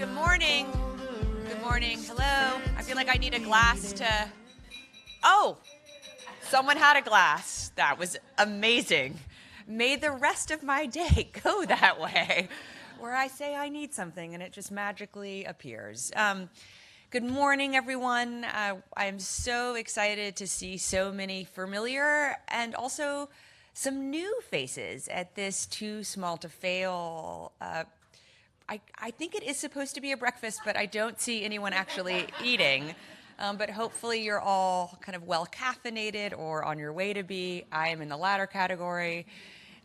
Good morning. Good morning. Hello. I feel like I need a glass to... Oh, someone had a glass. That was amazing. May the rest of my day go that way, where I say I need something and it just magically appears. Good morning, everyone. I'm so excited to see so many familiar and also some new faces at this Too Small to Fail. I think it is supposed to be a breakfast, but I don't see anyone actually eating. But hopefully you're all kind of well caffeinated or on your way to be. I am in the latter category.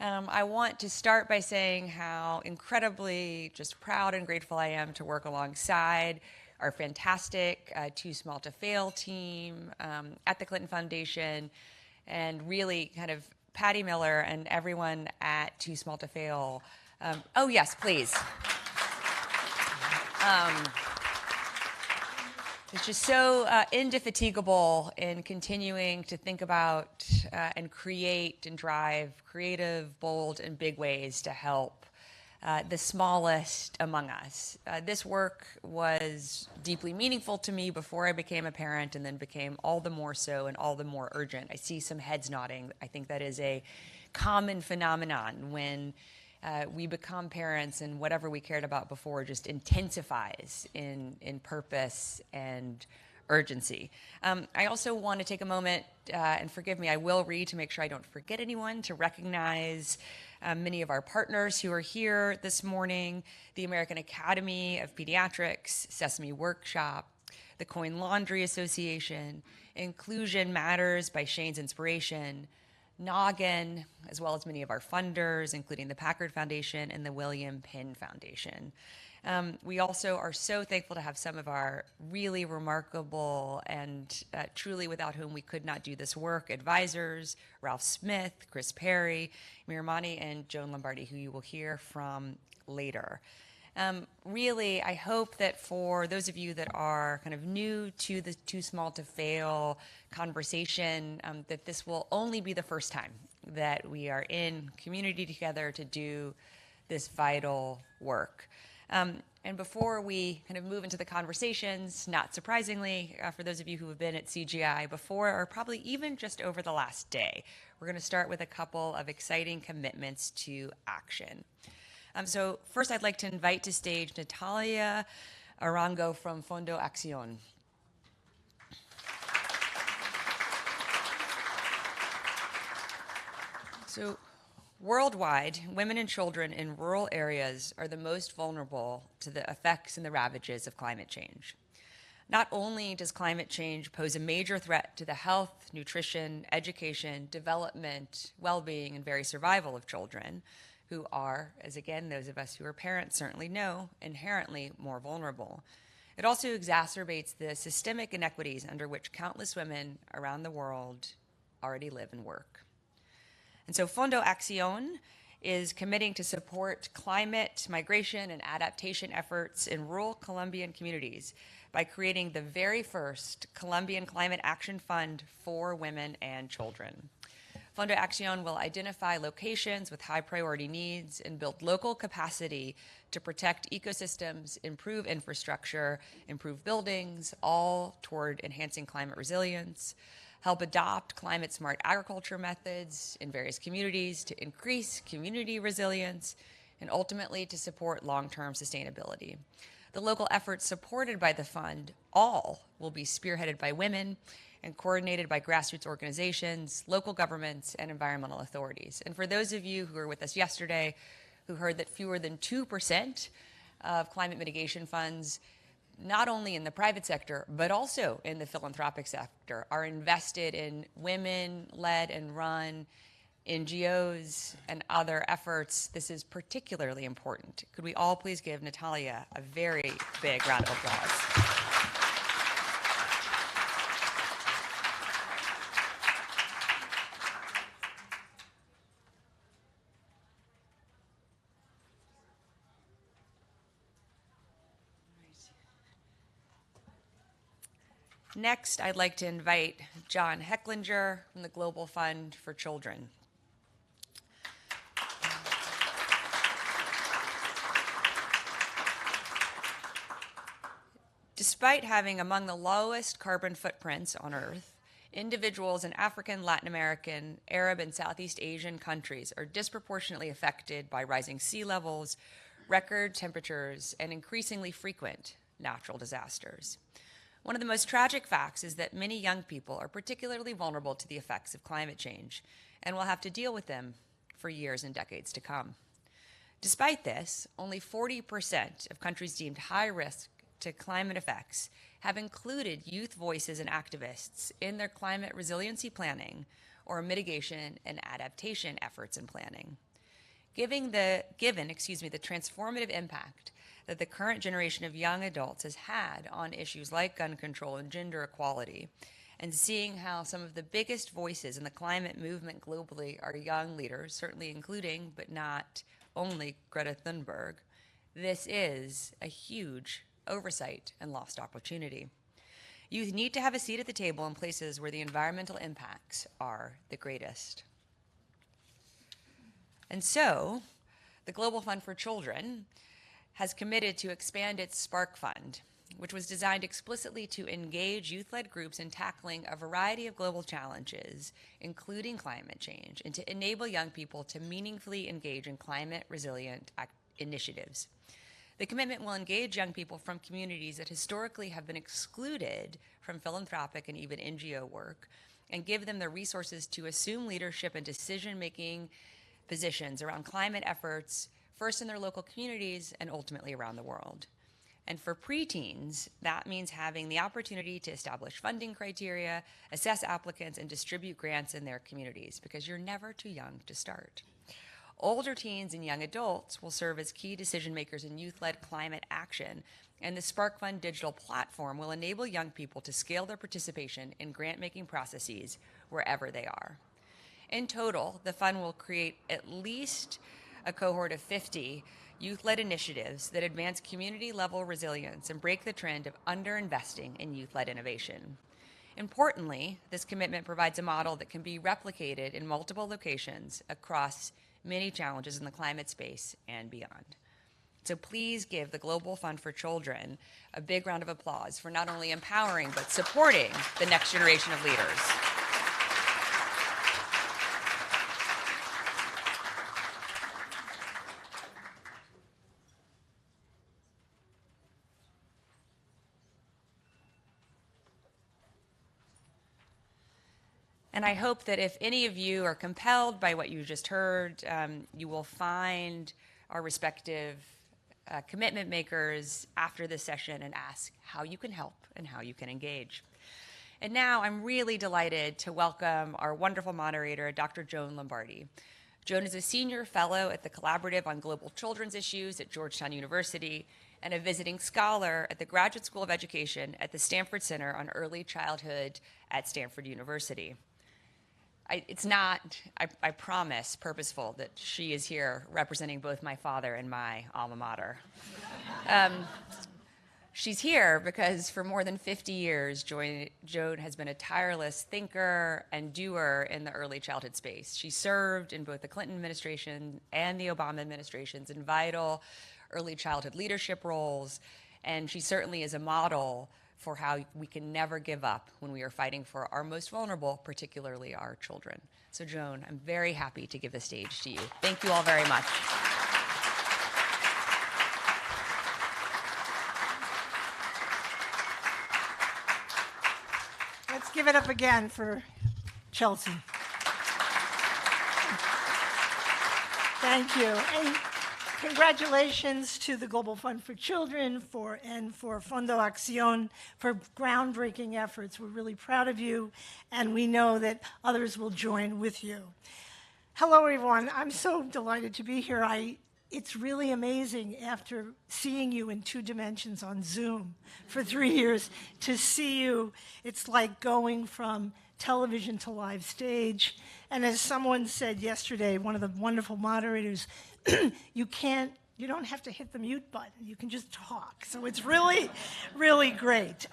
I want to start by saying how incredibly just proud and grateful I am to work alongside our fantastic Too Small to Fail team at the Clinton Foundation, and really kind of Patty Miller and everyone at Too Small to Fail. Oh yes, please. It's just so indefatigable in continuing to think about and create and drive creative, bold, and big ways to help the smallest among us. This work was deeply meaningful to me before I became a parent, and then became all the more so and all the more urgent. I see some heads nodding. I think that is a common phenomenon when we become parents, and whatever we cared about before just intensifies in purpose and urgency. I also want to take a moment, and forgive me, I will read to make sure I don't forget anyone, to recognize many of our partners who are here this morning: the American Academy of Pediatrics, Sesame Workshop, the Coin Laundry Association, Inclusion Matters by Shane's Inspiration, Noggin, as well as many of our funders, including the Packard Foundation and the William Penn Foundation. We also are so thankful to have some of our really remarkable and truly without whom we could not do this work advisors: Ralph Smith, Chris Perry, Miramani, and Joan Lombardi, who you will hear from later. Really, I hope that for those of you that are kind of new to the Too Small to Fail conversation, that this will only be the first time that we are in community together to do this vital work. And before we kind of move into the conversations, not surprisingly, for those of you who have been at CGI before, or probably even just over the last day, we're going to start with a couple of exciting commitments to action. So first, I'd like to invite to stage Natalia Arango from Fondo Acción. So worldwide, women and children in rural areas are the most vulnerable to the effects and the ravages of climate change. Not only does climate change pose a major threat to the health, nutrition, education, development, well-being, and very survival of children, who are, as again, those of us who are parents certainly know, inherently more vulnerable. It also exacerbates the systemic inequities under which countless women around the world already live and work. And so Fondo Acción is committing to support climate, migration, and adaptation efforts in rural Colombian communities by creating the very first Colombian Climate Action Fund for women and children. Fondo Acción will identify locations with high priority needs and build local capacity to protect ecosystems, improve infrastructure, improve buildings, all toward enhancing climate resilience, help adopt climate smart agriculture methods in various communities to increase community resilience, and ultimately to support long-term sustainability. The local efforts supported by the fund all will be spearheaded by women and coordinated by grassroots organizations, local governments, and environmental authorities. And for those of you who were with us yesterday who heard that fewer than 2% of climate mitigation funds, not only in the private sector, but also in the philanthropic sector, are invested in women-led and run NGOs and other efforts, this is particularly important. Could we all please give Natalia a very big round of applause? Next, I'd like to invite John Hecklinger from the Global Fund for Children. Despite having among the lowest carbon footprints on Earth, individuals in African, Latin American, Arab, and Southeast Asian countries are disproportionately affected by rising sea levels, record temperatures, and increasingly frequent natural disasters. One of the most tragic facts is that many young people are particularly vulnerable to the effects of climate change and will have to deal with them for years and decades to come. Despite this, only 40% of countries deemed high risk to climate effects have included youth voices and activists in their climate resiliency planning or mitigation and adaptation efforts and planning. Given the transformative impact that the current generation of young adults has had on issues like gun control and gender equality, and seeing how some of the biggest voices in the climate movement globally are young leaders, certainly including but not only Greta Thunberg, this is a huge oversight and lost opportunity. Youth need to have a seat at the table in places where the environmental impacts are the greatest. And so, the Global Fund for Children has committed to expand its Spark Fund, which was designed explicitly to engage youth-led groups in tackling a variety of global challenges, including climate change, and to enable young people to meaningfully engage in climate-resilient initiatives. The commitment will engage young people from communities that historically have been excluded from philanthropic and even NGO work, and give them the resources to assume leadership and decision-making positions around climate efforts, first in their local communities and ultimately around the world. And for preteens, that means having the opportunity to establish funding criteria, assess applicants, and distribute grants in their communities, because you're never too young to start. Older teens and young adults will serve as key decision makers in youth-led climate action, and the Spark Fund digital platform will enable young people to scale their participation in grant-making processes wherever they are. In total, the fund will create at least a cohort of 50 youth-led initiatives that advance community-level resilience and break the trend of underinvesting in youth-led innovation. Importantly, this commitment provides a model that can be replicated in multiple locations across many challenges in the climate space and beyond. So please give the Global Fund for Children a big round of applause for not only empowering but supporting the next generation of leaders. And I hope that if any of you are compelled by what you just heard, you will find our respective commitment makers after this session and ask how you can help and how you can engage. And now I'm really delighted to welcome our wonderful moderator, Dr. Joan Lombardi. Joan is a senior fellow at the Collaborative on Global Children's Issues at Georgetown University and a visiting scholar at the Graduate School of Education at the Stanford Center on Early Childhood at Stanford University. It's not, I promise, purposeful that she is here representing both my father and my alma mater. She's here because for more than 50 years, Joan has been a tireless thinker and doer in the early childhood space. She served in both the Clinton administration and the Obama administrations in vital early childhood leadership roles, and she certainly is a model for how we can never give up when we are fighting for our most vulnerable, particularly our children. So Joan, I'm very happy to give the stage to you. Thank you all very much. Let's give it up again for Chelsea. Thank you. And congratulations to the Global Fund for Children and for Fondo Acción for groundbreaking efforts. We're really proud of you, and we know that others will join with you. Hello, everyone. I'm so delighted to be here. It's really amazing after seeing you in 2 dimensions on Zoom for 3 years to see you. It's like going from television to live stage. And as someone said yesterday, one of the wonderful moderators, you don't have to hit the mute button. You can just talk. So it's really, really great.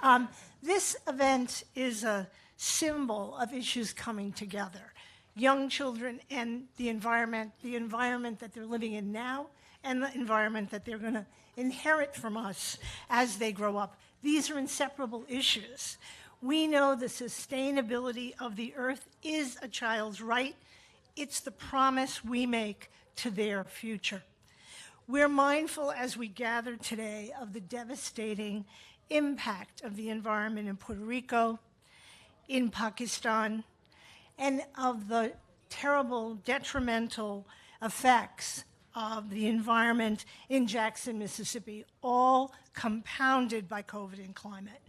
This event is a symbol of issues coming together. Young children and the environment that they're living in now and the environment that they're going to inherit from us as they grow up. These are inseparable issues. We know the sustainability of the earth is a child's right. It's the promise we make to their future. We're mindful as we gather today of the devastating impact of the environment in Puerto Rico, in Pakistan, and of the terrible detrimental effects of the environment in Jackson, Mississippi, all compounded by COVID and climate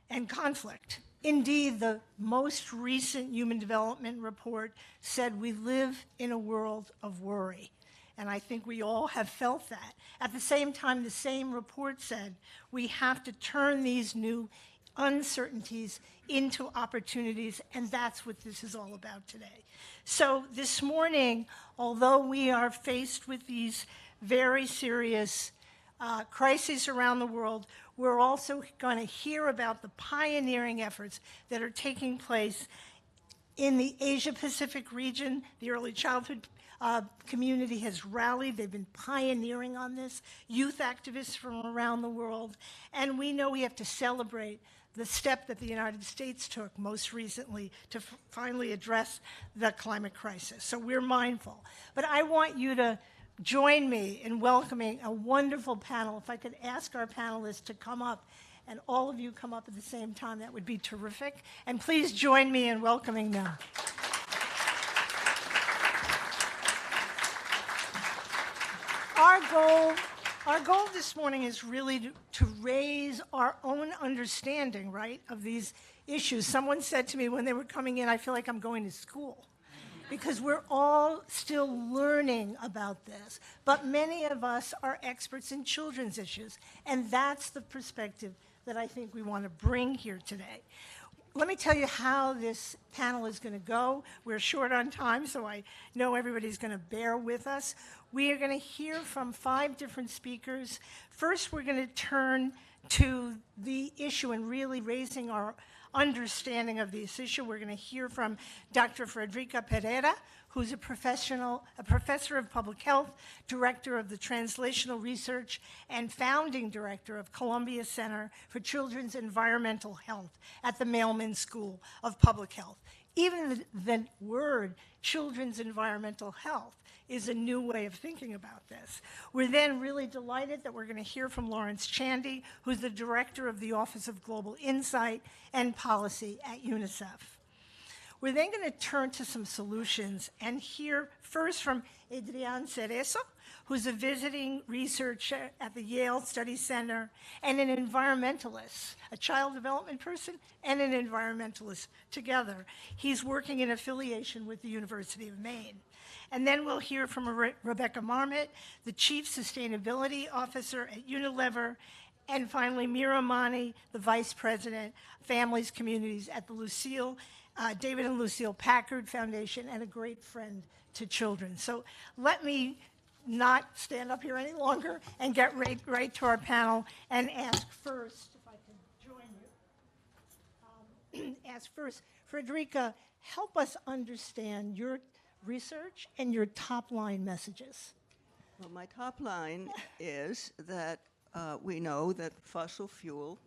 and conflict. Indeed, the most recent Human Development Report said we live in a world of worry. And I think we all have felt that. At the same time, the same report said we have to turn these new uncertainties into opportunities, and that's what this is all about today. So this morning, although we are faced with these very serious crises around the world, we're also going to hear about the pioneering efforts that are taking place in the Asia-Pacific region. The early childhood community has rallied. They've been pioneering on this, youth activists from around the world. And we know we have to celebrate the step that the United States took most recently to finally address the climate crisis. So we're mindful. But I want you to join me in welcoming a wonderful panel. If I could ask our panelists to come up, and all of you come up at the same time, that would be terrific. And please join me in welcoming them. Our goal this morning is really to raise our own understanding, right, of these issues. Someone said to me when they were coming in, I feel like I'm going to school, because we're all still learning about this. But many of us are experts in children's issues, and that's the perspective that I think we want to bring here today. Let me tell you how this panel is going to go. We're short on time, so I know everybody's going to bear with us. We are going to hear from 5 different speakers. First, we're going to turn to the issue and really raising our understanding of this issue. We're going to hear from Dr. Frederica Pereira, who's a professor of public health, director of the Translational Research, and founding director of Columbia Center for Children's Environmental Health at the Mailman School of Public Health. Even the word children's environmental health is a new way of thinking about this. We're then really delighted that we're going to hear from Lawrence Chandy, who's the director of the Office of Global Insight and Policy at UNICEF. We're then going to turn to some solutions and hear first from Adrián Cerezo, who's a visiting researcher at the Yale Study Center and an environmentalist, a child development person and an environmentalist together. He's working in affiliation with the University of Maine. And then we'll hear from Rebecca Marmot, the Chief Sustainability Officer at Unilever, and finally Mira Mani, the Vice President, Families Communities at the David and Lucille Packard Foundation, and a great friend to children. So let me not stand up here any longer and get right to our panel and ask first, if I can join you, ask first, Frederica, help us understand your research and your top-line messages. Well, my top line is that we know that fossil fuel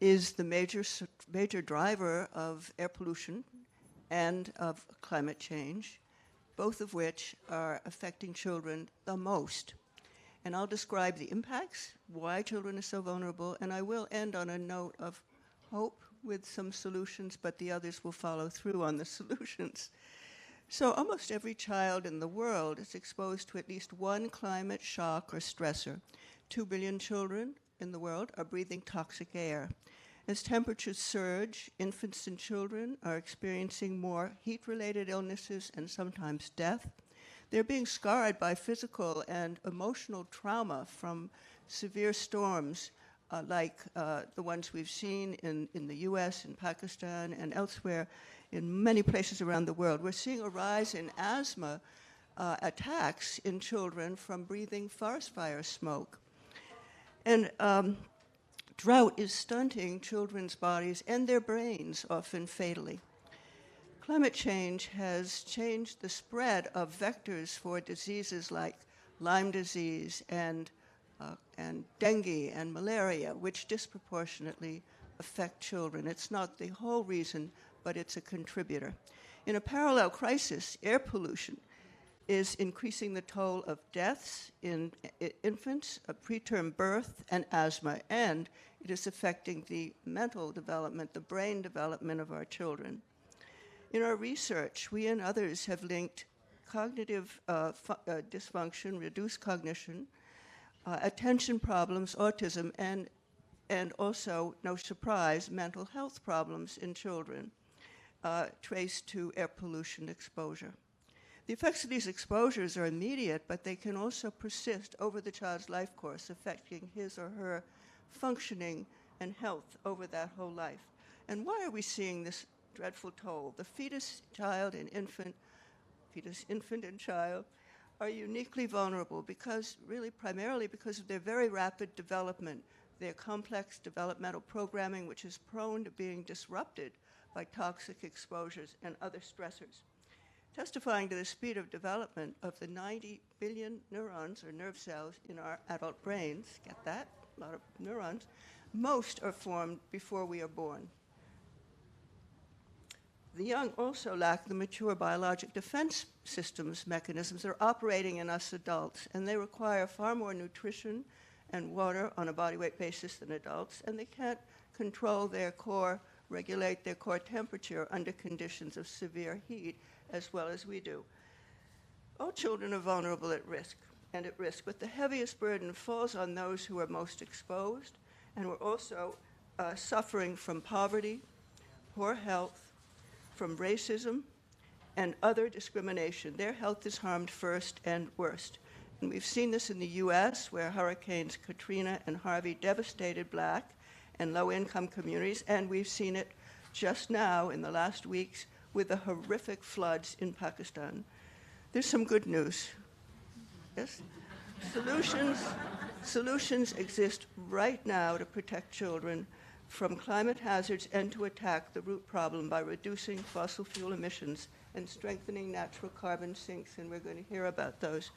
is the major driver of air pollution and of climate change, both of which are affecting children the most. And I'll describe the impacts, why children are so vulnerable, and I will end on a note of hope with some solutions, but the others will follow through on the solutions. So almost every child in the world is exposed to at least one climate shock or stressor. 2 billion children in the world are breathing toxic air. As temperatures surge, infants and children are experiencing more heat-related illnesses and sometimes death. They're being scarred by physical and emotional trauma from severe storms like the ones we've seen in the US, in Pakistan, and elsewhere in many places around the world. We're seeing a rise in asthma attacks in children from breathing forest fire smoke. And drought is stunting children's bodies and their brains, often fatally. Climate change has changed the spread of vectors for diseases like Lyme disease, and dengue and malaria, which disproportionately affect children. It's not the whole reason, but it's a contributor. In a parallel crisis, air pollution is increasing the toll of deaths in infants, a preterm birth, and asthma, and it is affecting the mental development, the brain development of our children. In our research, we and others have linked cognitive dysfunction, reduced cognition, attention problems, autism, and also, no surprise, mental health problems in children traced to air pollution exposure. The effects of these exposures are immediate, but they can also persist over the child's life course, affecting his or her functioning and health over that whole life. And why are we seeing this dreadful toll? The fetus, child, and infant, infant, and child are uniquely vulnerable because, really primarily because of their very rapid development, their complex developmental programming, which is prone to being disrupted by toxic exposures and other stressors. Testifying to the speed of development of the 90 billion neurons or nerve cells in our adult brains, get that? A lot of neurons. Most are formed before we are born. The young also lack the mature biologic defense systems mechanisms that are operating in us adults, and they require far more nutrition and water on a body weight basis than adults, and they can't control their core, regulate their core temperature under conditions of severe heat as well as we do. All children are vulnerable at risk, but the heaviest burden falls on those who are most exposed and who are also suffering from poverty, poor health, from racism, and other discrimination. Their health is harmed first and worst. And we've seen this in the US, where Hurricanes Katrina and Harvey devastated Black and low-income communities, and we've seen it just now in the last weeks with the horrific floods in Pakistan. There's some good news. Yes? Solutions exist right now to protect children from climate hazards and to attack the root problem by reducing fossil fuel emissions and strengthening natural carbon sinks, and we're going to hear about those.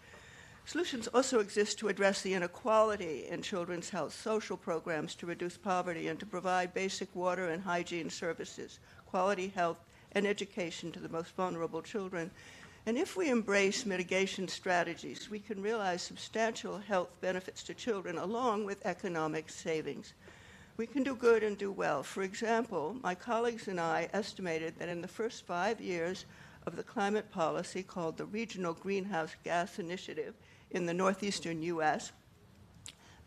Solutions also exist to address the inequality in children's health, social programs to reduce poverty and to provide basic water and hygiene services, quality health, and education to the most vulnerable children. And if we embrace mitigation strategies, we can realize substantial health benefits to children along with economic savings. We can do good and do well. For example, my colleagues and I estimated that in the first 5 years of the climate policy called the Regional Greenhouse Gas Initiative in the northeastern US,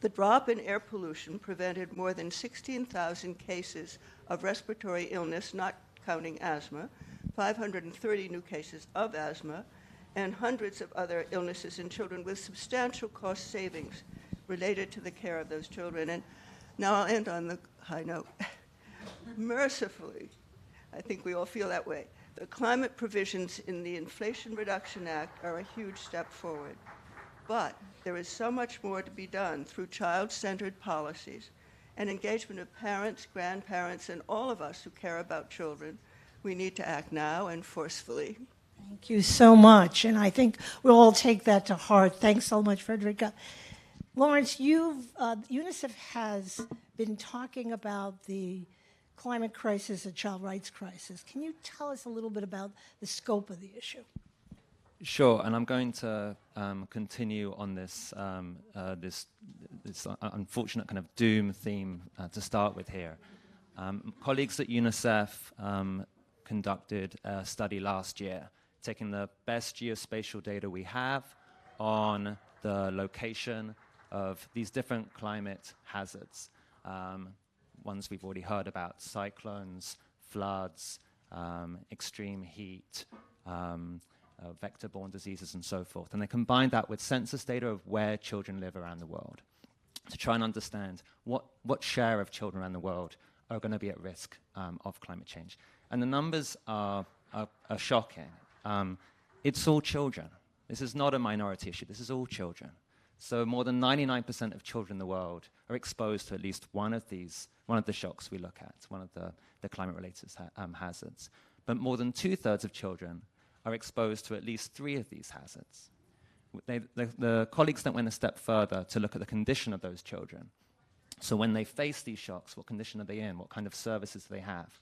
the drop in air pollution prevented more than 16,000 cases of respiratory illness, not counting asthma, 530 new cases of asthma, and hundreds of other illnesses in children with substantial cost savings related to the care of those children. And now I'll end on the high note. Mercifully, I think we all feel that way, the climate provisions in the Inflation Reduction Act are a huge step forward. But there is so much more to be done through child-centered policies and engagement of parents, grandparents, and all of us who care about children. We need to act now and forcefully. Thank you so much, and I think we'll all take that to heart. Thanks so much, Frederica. Lawrence, UNICEF has been talking about the climate crisis, a child rights crisis. Can you tell us a little bit about the scope of the issue? Sure, and I'm going to continue on this unfortunate kind of doom theme to start with here. Colleagues at UNICEF conducted a study last year, taking the best geospatial data we have on the location of these different climate hazards. Ones we've already heard about: cyclones, floods, extreme heat, vector-borne diseases, and so forth. And they combined that with census data of where children live around the world to try and understand what share of children around the world are going to be at risk of climate change. And the numbers are shocking. It's all children. This is not a minority issue. This is all children. So more than 99% of children in the world are exposed to at least one of the shocks we look at, one of the climate-related hazards. But more than 2/3 of children are exposed to at least 3 of these hazards, the colleagues then went a step further to look at the condition of those children. So when they face these shocks, what condition are they in? What kind of services do they have?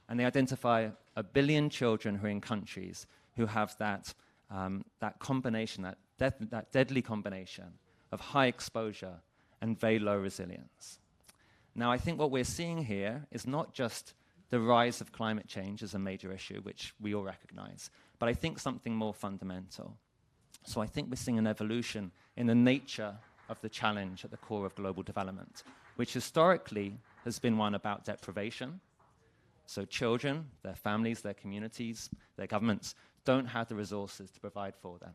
And they identify 1 billion children who are in countries who have that combination, that deadly combination of high exposure and very low resilience. Now, I think what we're seeing here is not just the rise of climate change as a major issue, which we all recognize, but I think something more fundamental. So I think we're seeing an evolution in the nature of the challenge at the core of global development, which historically has been one about deprivation. So children, their families, their communities, their governments don't have the resources to provide for them.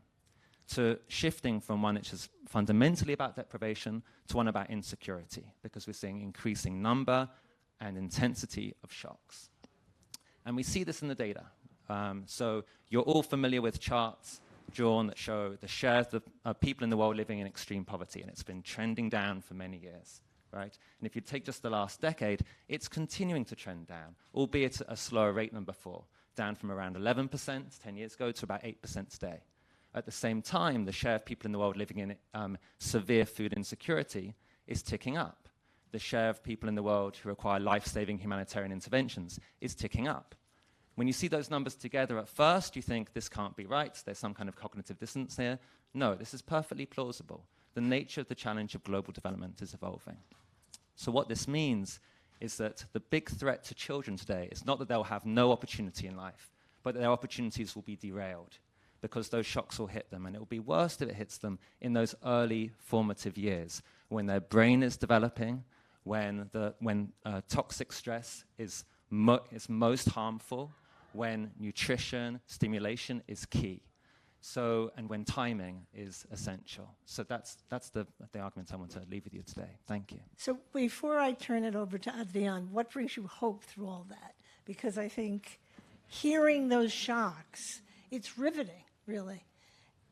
To shifting from one which is fundamentally about deprivation to one about insecurity, because we're seeing increasing number and intensity of shocks. And we see this in the data. So you're all familiar with charts drawn that show the share of people in the world living in extreme poverty, and it's been trending down for many years, right? And if you take just the last decade, it's continuing to trend down, albeit at a slower rate than before, down from around 11% 10 years ago to about 8% today. At the same time, the share of people in the world living in severe food insecurity is ticking up. The share of people in the world who require life-saving humanitarian interventions is ticking up. When you see those numbers together at first, you think this can't be right, there's some kind of cognitive dissonance here. No, this is perfectly plausible. The nature of the challenge of global development is evolving. So what this means is that the big threat to children today is not that they'll have no opportunity in life, but that their opportunities will be derailed because those shocks will hit them. And it will be worse if it hits them in those early formative years when their brain is developing, when toxic stress is most harmful, when nutrition, stimulation is key. So, and when timing is essential. So that's the argument I want to leave with you today. Thank you. So before I turn it over to Adrian, what brings you hope through all that? Because I think hearing those shocks, it's riveting, really.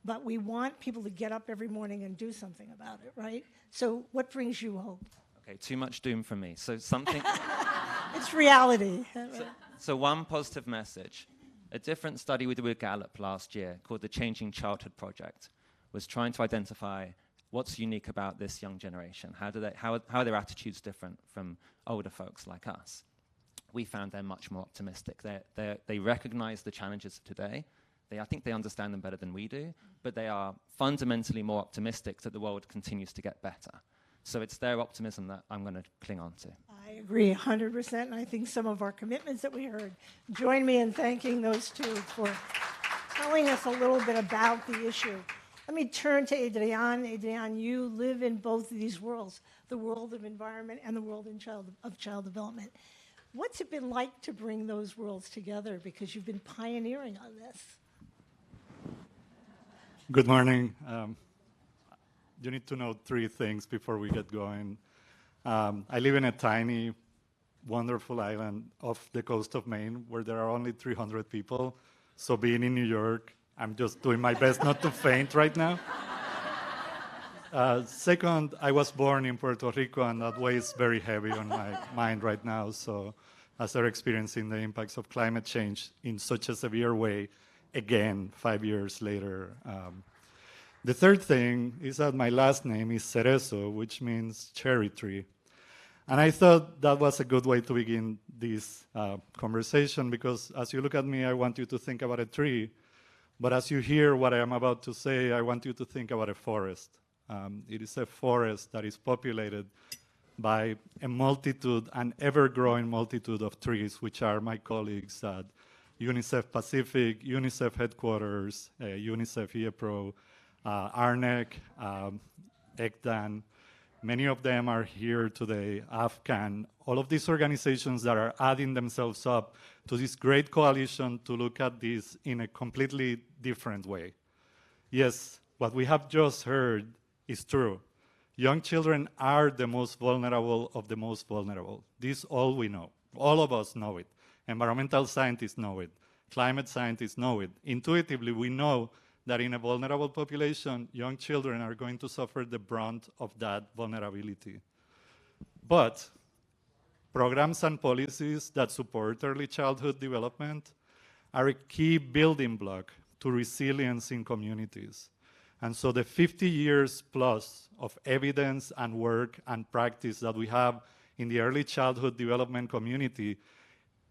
But we want people to get up every morning and do something about it, right? So what brings you hope? Okay, too much doom from me. So something... It's reality. So one positive message. A different study we did with Gallup last year called the Changing Childhood Project was trying to identify what's unique about this young generation. How are their attitudes different from older folks like us? We found they're much more optimistic. They recognize the challenges of today. I think they understand them better than we do, but they are fundamentally more optimistic that the world continues to get better. So it's their optimism that I'm going to cling on to. I agree 100%, and I think some of our commitments that we heard. Join me in thanking those two for telling us a little bit about the issue. Let me turn to Adrian. Adrian, you live in both of these worlds, the world of environment and the world of child development. What's it been like to bring those worlds together? Because you've been pioneering on this. Good morning. You need to know 3 things before we get going. I live in a tiny, wonderful island off the coast of Maine where there are only 300 people. So being in New York, I'm just doing my best not to faint right now. Second, I was born in Puerto Rico, and that weighs very heavy on my mind right now. So as they're experiencing the impacts of climate change in such a severe way, again, 5 years later. The third thing is that my last name is Cerezo, which means cherry tree. And I thought that was a good way to begin this conversation, because as you look at me, I want you to think about a tree. But as you hear what I am about to say, I want you to think about a forest. It is a forest that is populated by a multitude, an ever-growing multitude of trees, which are my colleagues at UNICEF Pacific, UNICEF headquarters, UNICEF EAPRO, ARNEC, ECDAN. Many of them are here today, AFCAN, all of these organizations that are adding themselves up to this great coalition to look at this in a completely different way. Yes, what we have just heard is true. Young children are the most vulnerable of the most vulnerable. This is all we know. All of us know it. Environmental scientists know it. Climate scientists know it. Intuitively, we know that in a vulnerable population, young children are going to suffer the brunt of that vulnerability. But programs and policies that support early childhood development are a key building block to resilience in communities. And so the 50 years plus of evidence and work and practice that we have in the early childhood development community,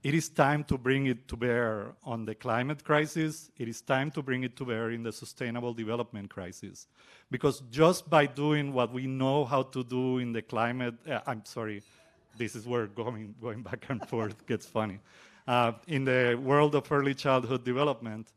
it is time to bring it to bear on the climate crisis. It is time to bring it to bear in the sustainable development crisis. Because just by doing what we know how to do in the climate, this is where going back and forth gets funny. In the world of early childhood development,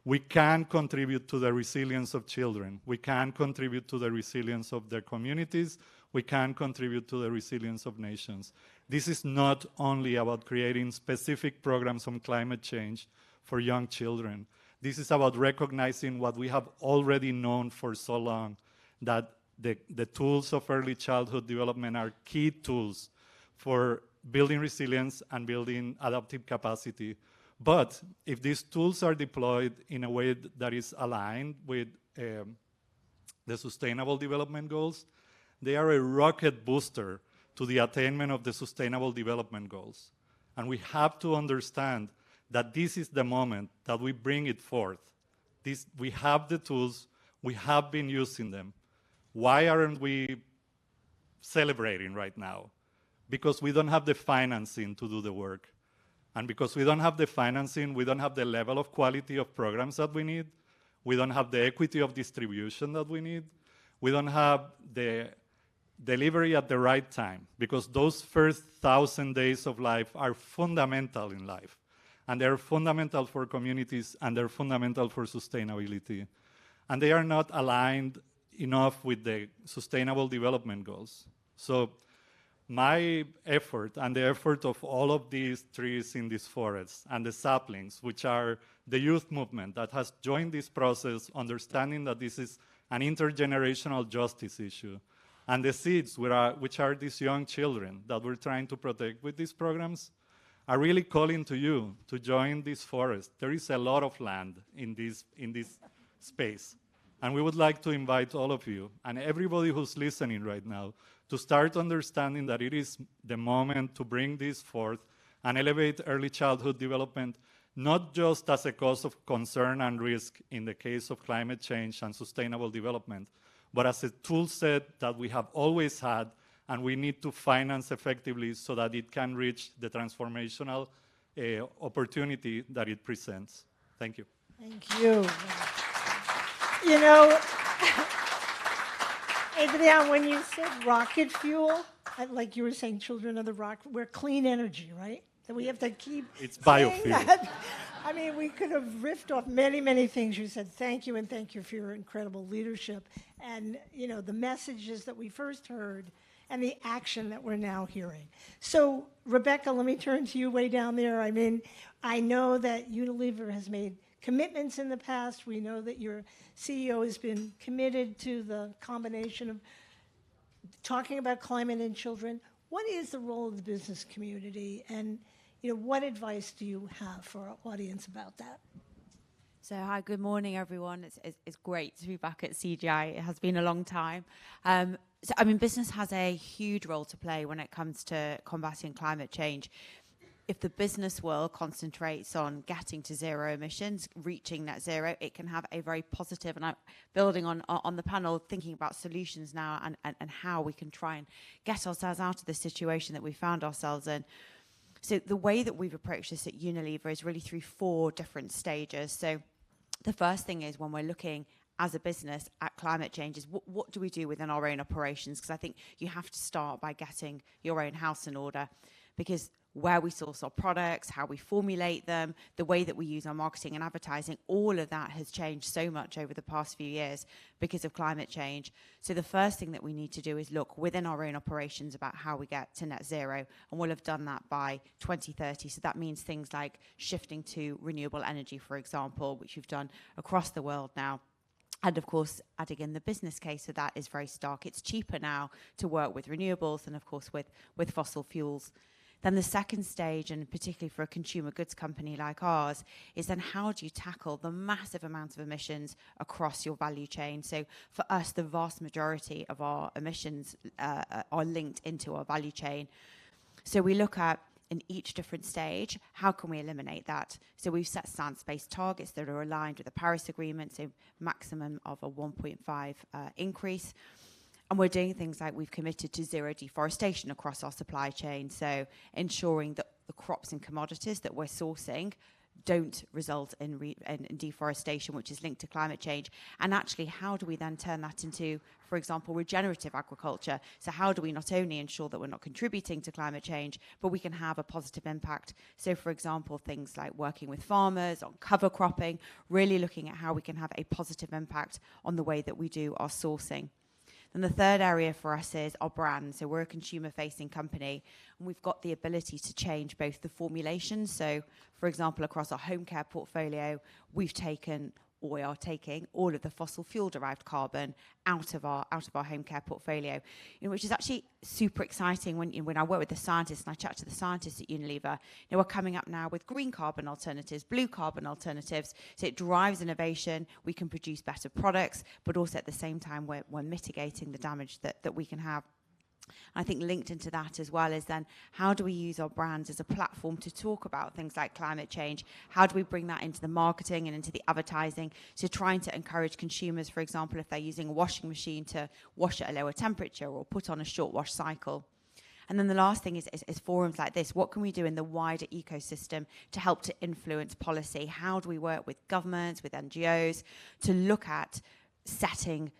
we can contribute to the resilience of children. We can contribute to the resilience of their communities. We can contribute to the resilience of nations. This is not only about creating specific programs on climate change for young children. This is about recognizing what we have already known for so long, that the tools of early childhood development are key tools for building resilience and building adaptive capacity. But if these tools are deployed in a way that is aligned with the Sustainable Development Goals, they are a rocket booster to the attainment of the Sustainable Development Goals. And we have to understand that this is the moment that we bring it forth. We have the tools, we have been using them. Why aren't we celebrating right now? Because we don't have the financing to do the work. And because we don't have the financing, we don't have the level of quality of programs that we need. We don't have the equity of distribution that we need. We don't have the delivery at the right time, because those first 1,000 days of life are fundamental in life. And they're fundamental for communities, and they're fundamental for sustainability. And they are not aligned enough with the Sustainable Development Goals. So my effort and the effort of all of these trees in this forest and the saplings, which are the youth movement that has joined this process, understanding that this is an intergenerational justice issue, and the seeds, which are these young children that we're trying to protect with these programs, are really calling to you to join this forest. There is a lot of land in this space. And we would like to invite all of you and everybody who's listening right now to start understanding that it is the moment to bring this forth and elevate early childhood development, not just as a cause of concern and risk in the case of climate change and sustainable development, but as a tool set that we have always had and we need to finance effectively so that it can reach the transformational opportunity that it presents. Thank you. Thank you. You know, Adrian, when you said rocket fuel, like you were saying, children of the rock, we're clean energy, right? That we have to keep. It's biofuel. That. I mean, we could have riffed off many, many things. You said thank you, and thank you for your incredible leadership. And, you know, the messages that we first heard and the action that we're now hearing. So, Rebecca, let me turn to you way down there. I mean, I know that Unilever has made commitments in the past. We know that your CEO has been committed to the combination of talking about climate and children. What is the role of the business community, and what advice do you have for our audience about that? So hi, good morning, everyone. It's great to be back at CGI. It has been a long time. So I mean, business has a huge role to play when it comes to combating climate change. If the business world concentrates on getting to zero emissions, reaching net zero, it can have a very positive, and I'm building on the panel, thinking about solutions now and how we can try and get ourselves out of the situation that we found ourselves in. So the way that we've approached this at Unilever is really through 4 different stages. So the first thing is when we're looking as a business at climate change is what do we do within our own operations? Because I think you have to start by getting your own house in order, because where we source our products, how we formulate them, the way that we use our marketing and advertising, all of that has changed so much over the past few years because of climate change. So the first thing that we need to do is look within our own operations about how we get to net zero, and we'll have done that by 2030. So that means things like shifting to renewable energy, for example, which we've done across the world now. And of course, adding in the business case for that is very stark. It's cheaper now to work with renewables and of course with fossil fuels. Then the second stage, and particularly for a consumer goods company like ours, is then how do you tackle the massive amount of emissions across your value chain? So for us, the vast majority of our emissions are linked into our value chain. So we look at in each different stage, how can we eliminate that? So we've set science-based targets that are aligned with the Paris Agreement, so maximum of a 1.5 increase. And we're doing things like we've committed to zero deforestation across our supply chain, so ensuring that the crops and commodities that we're sourcing don't result in deforestation, which is linked to climate change. And actually, how do we then turn that into, for example, regenerative agriculture? So how do we not only ensure that we're not contributing to climate change, but we can have a positive impact? So, for example, things like working with farmers on cover cropping, really looking at how we can have a positive impact on the way that we do our sourcing. And the third area for us is our brand. So we're a consumer-facing company, and we've got the ability to change both the formulations. So, for example, across our home care portfolio, we've taken, or we are taking, all of the fossil fuel-derived carbon out of our home care portfolio, which is actually super exciting. When I work with the scientists and I chat to the scientists at Unilever, we're coming up now with green carbon alternatives, blue carbon alternatives. So it drives innovation. We can produce better products, but also at the same time we're mitigating the damage that we can have. I think linked into that as well is then how do we use our brands as a platform to talk about things like climate change? How do we bring that into the marketing and into the advertising? So trying to encourage consumers, for example, if they're using a washing machine, to wash at a lower temperature or put on a short wash cycle. And then the last thing is forums like this. What can we do in the wider ecosystem to help to influence policy? How do we work with governments, with NGOs, to look at setting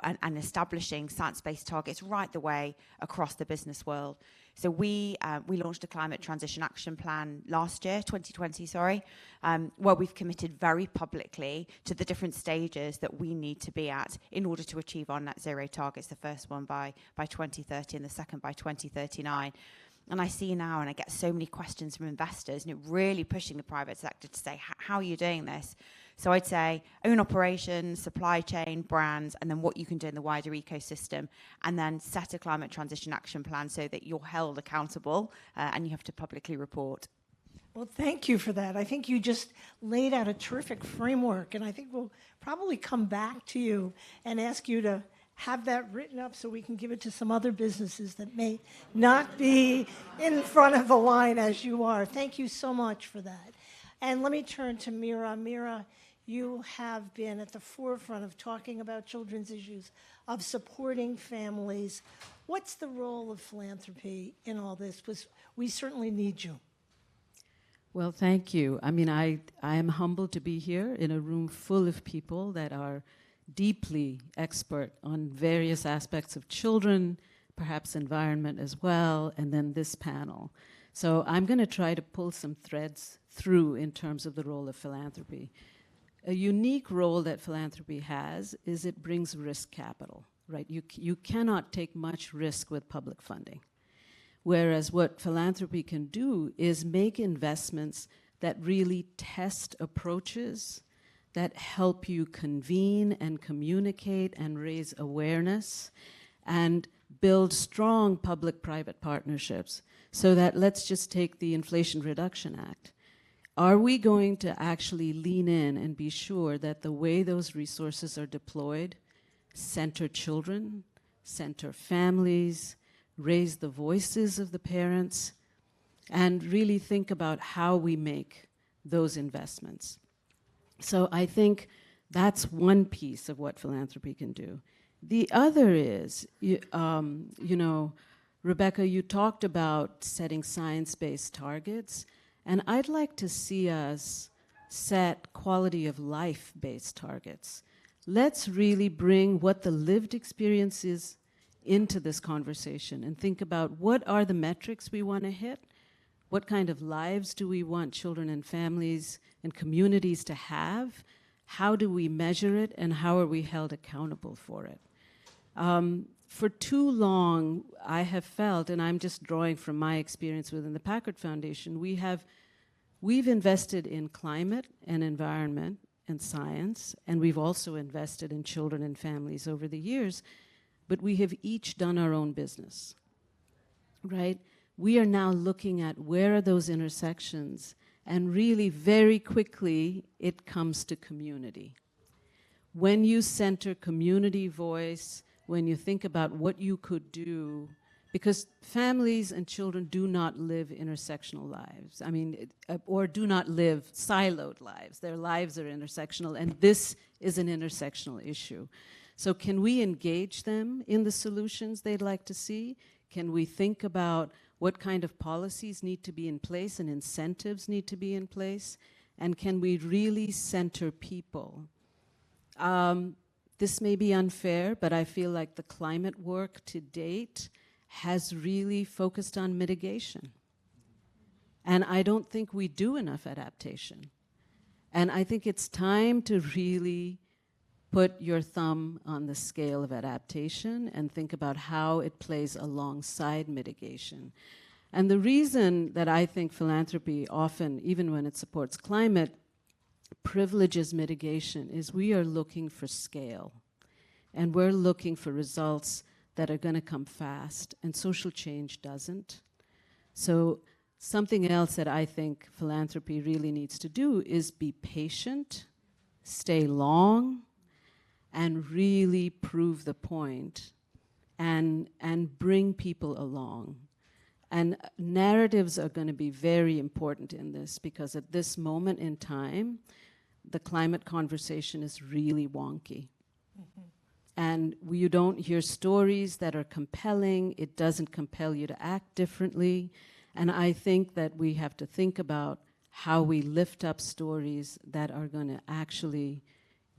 and establishing science-based targets right the way across the business world? So we launched a climate transition action plan last year, 2020, where we've committed very publicly to the different stages that we need to be at in order to achieve our net zero targets, the first one by 2030 and the second by 2039. And I see now, and I get so many questions from investors, really pushing the private sector to say, how are you doing this? So I'd say own operations, supply chain, brands, and then what you can do in the wider ecosystem, and then set a climate transition action plan so that you're held accountable and you have to publicly report. Well, thank you for that. I think you just laid out a terrific framework, and I think we'll probably come back to you and ask you to have that written up so we can give it to some other businesses that may not be in front of the line as you are. Thank you so much for that. And let me turn to Mira. Mira, you have been at the forefront of talking about children's issues, of supporting families. What's the role of philanthropy in all this? Because we certainly need you. Well, thank you. I mean, I am humbled to be here in a room full of people that are deeply expert on various aspects of children, perhaps environment as well, and then this panel. So I'm going to try to pull some threads through in terms of the role of philanthropy. A unique role that philanthropy has is it brings risk capital, right? You cannot take much risk with public funding. Whereas what philanthropy can do is make investments that really test approaches that help you convene and communicate and raise awareness and build strong public-private partnerships. So that, let's just take the Inflation Reduction Act. Are we going to actually lean in and be sure that the way those resources are deployed center children, center families, raise the voices of the parents, and really think about how we make those investments? So I think that's one piece of what philanthropy can do. The other is, Rebecca, you talked about setting science-based targets, and I'd like to see us set quality of life-based targets. Let's really bring what the lived experience is into this conversation and think about what are the metrics we want to hit, what kind of lives do we want children and families and communities to have, how do we measure it, and how are we held accountable for it? For too long, I have felt, and I'm just drawing from my experience within the Packard Foundation, we've invested in climate and environment and science, and we've also invested in children and families over the years, but we have each done our own business, right? We are now looking at where are those intersections, and really very quickly it comes to community. When you center community voice, when you think about what you could do, because families and children do not live intersectional lives. I mean, or do not live siloed lives. Their lives are intersectional, and this is an intersectional issue. So can we engage them in the solutions they'd like to see? Can we think about what kind of policies need to be in place and incentives need to be in place? And can we really center people? This may be unfair, but I feel like the climate work to date has really focused on mitigation. And I don't think we do enough adaptation. And I think it's time to really put your thumb on the scale of adaptation and think about how it plays alongside mitigation. And the reason that I think philanthropy often, even when it supports climate, privileges mitigation is we are looking for scale. And we're looking for results that are going to come fast, and social change doesn't. So something else that I think philanthropy really needs to do is be patient, stay long, and really prove the point, and bring people along. And narratives are going to be very important in this, because at this moment in time, the climate conversation is really wonky. Mm-hmm. And you don't hear stories that are compelling. It doesn't compel you to act differently. And I think that we have to think about how we lift up stories that are going to actually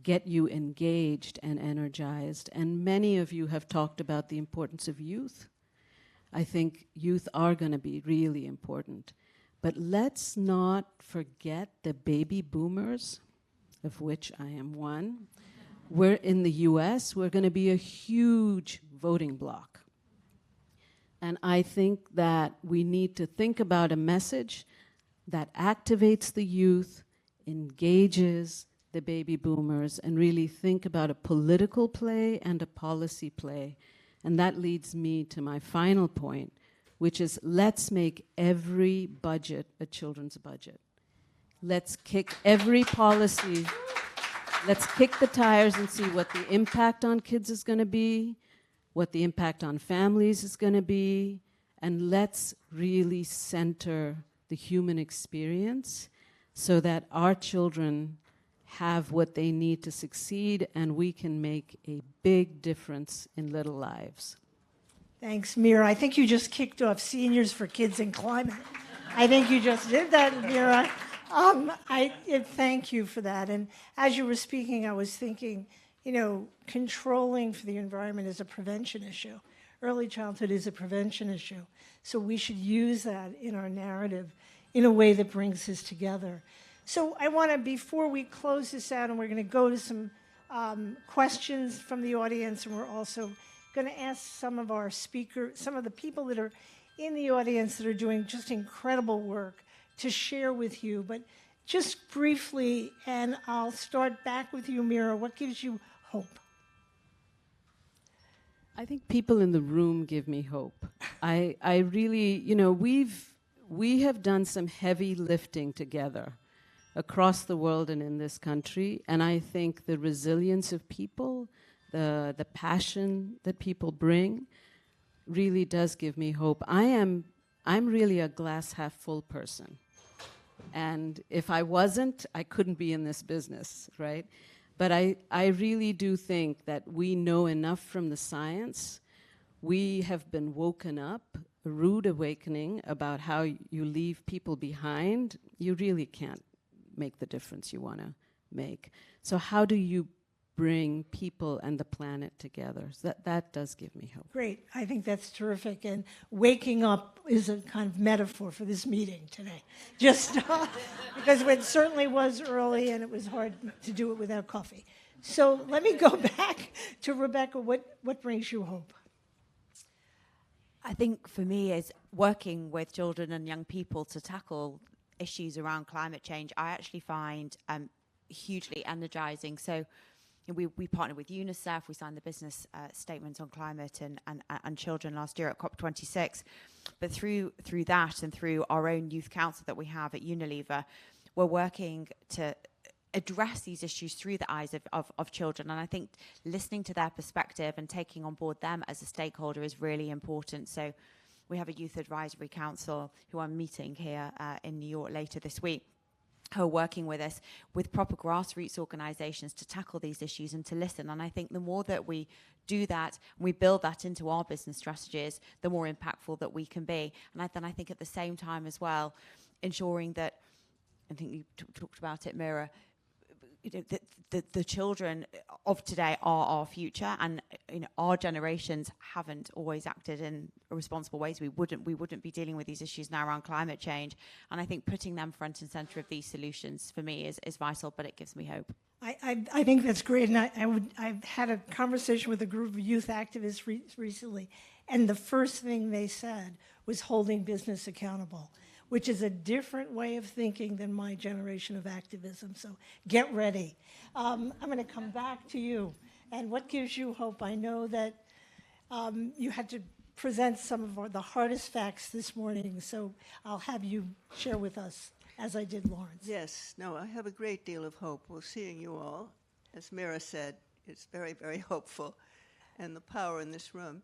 get you engaged and energized. And many of you have talked about the importance of youth. I think youth are going to be really important. But let's not forget the baby boomers, of which I am one. We're in the US, we're going to be a huge voting bloc. And I think that we need to think about a message that activates the youth, engages the baby boomers, and really think about a political play and a policy play. And that leads me to my final point, which is let's make every budget a children's budget. Let's kick every policy. Let's kick the tires and see what the impact on kids is going to be, what the impact on families is going to be, and let's really center the human experience so that our children have what they need to succeed and we can make a big difference in little lives. Thanks, Mira. I think you just kicked off Seniors for Kids and Climate. I think you just did that, Mira. Thank you for that. And as you were speaking, I was thinking, controlling for the environment is a prevention issue. Early childhood is a prevention issue. So we should use that in our narrative in a way that brings us together. So I want to, before we close this out, and we're going to go to some questions from the audience, and we're also going to ask some of our speakers, some of the people that are in the audience that are doing just incredible work to share with you. But just briefly, and I'll start back with you, Mira, what gives you hope? I think people in the room give me hope. I really, we have done some heavy lifting together across the world and in this country, and I think the resilience of people, the passion that people bring, really does give me hope. I'm really a glass half full person. And if I wasn't, I couldn't be in this business, right? But I really do think that we know enough from the science. We have been woken up, a rude awakening about how you leave people behind. You really can't make the difference you want to make. So how do you bring people and the planet together? So that does give me hope. Great. I think that's terrific. And waking up is a kind of metaphor for this meeting today. Just because it certainly was early and it was hard to do it without coffee. So let me go back to Rebecca. What brings you hope? I think for me is working with children and young people to tackle issues around climate change, I actually find hugely energizing. So we partnered with UNICEF. We signed the business statement on climate and children last year at COP26. But through that and through our own youth council that we have at Unilever, we're working to address these issues through the eyes of children. And I think listening to their perspective and taking on board them as a stakeholder is really important. So we have a Youth Advisory Council who I'm meeting here in New York later this week, who are working with us with proper grassroots organisations to tackle these issues and to listen. And I think the more that we do that, and we build that into our business strategies, the more impactful that we can be. And then I think at the same time as well, ensuring that, I think you talked about it, Mira, the children of today are our future, and our generations haven't always acted in responsible ways. We wouldn't be dealing with these issues now around climate change, and I think putting them front and center of these solutions for me is vital, but it gives me hope. I think that's great, and I've had a conversation with a group of youth activists recently, and the first thing they said was holding business accountable, which is a different way of thinking than my generation of activism. So get ready. I'm going to come back to you. And what gives you hope? I know that you had to present some of the hardest facts this morning, so I'll have you share with us, as I did Lawrence. Yes, no, I have a great deal of hope. Well, seeing you all, as Mira said, it's very, very hopeful, and the power in this room.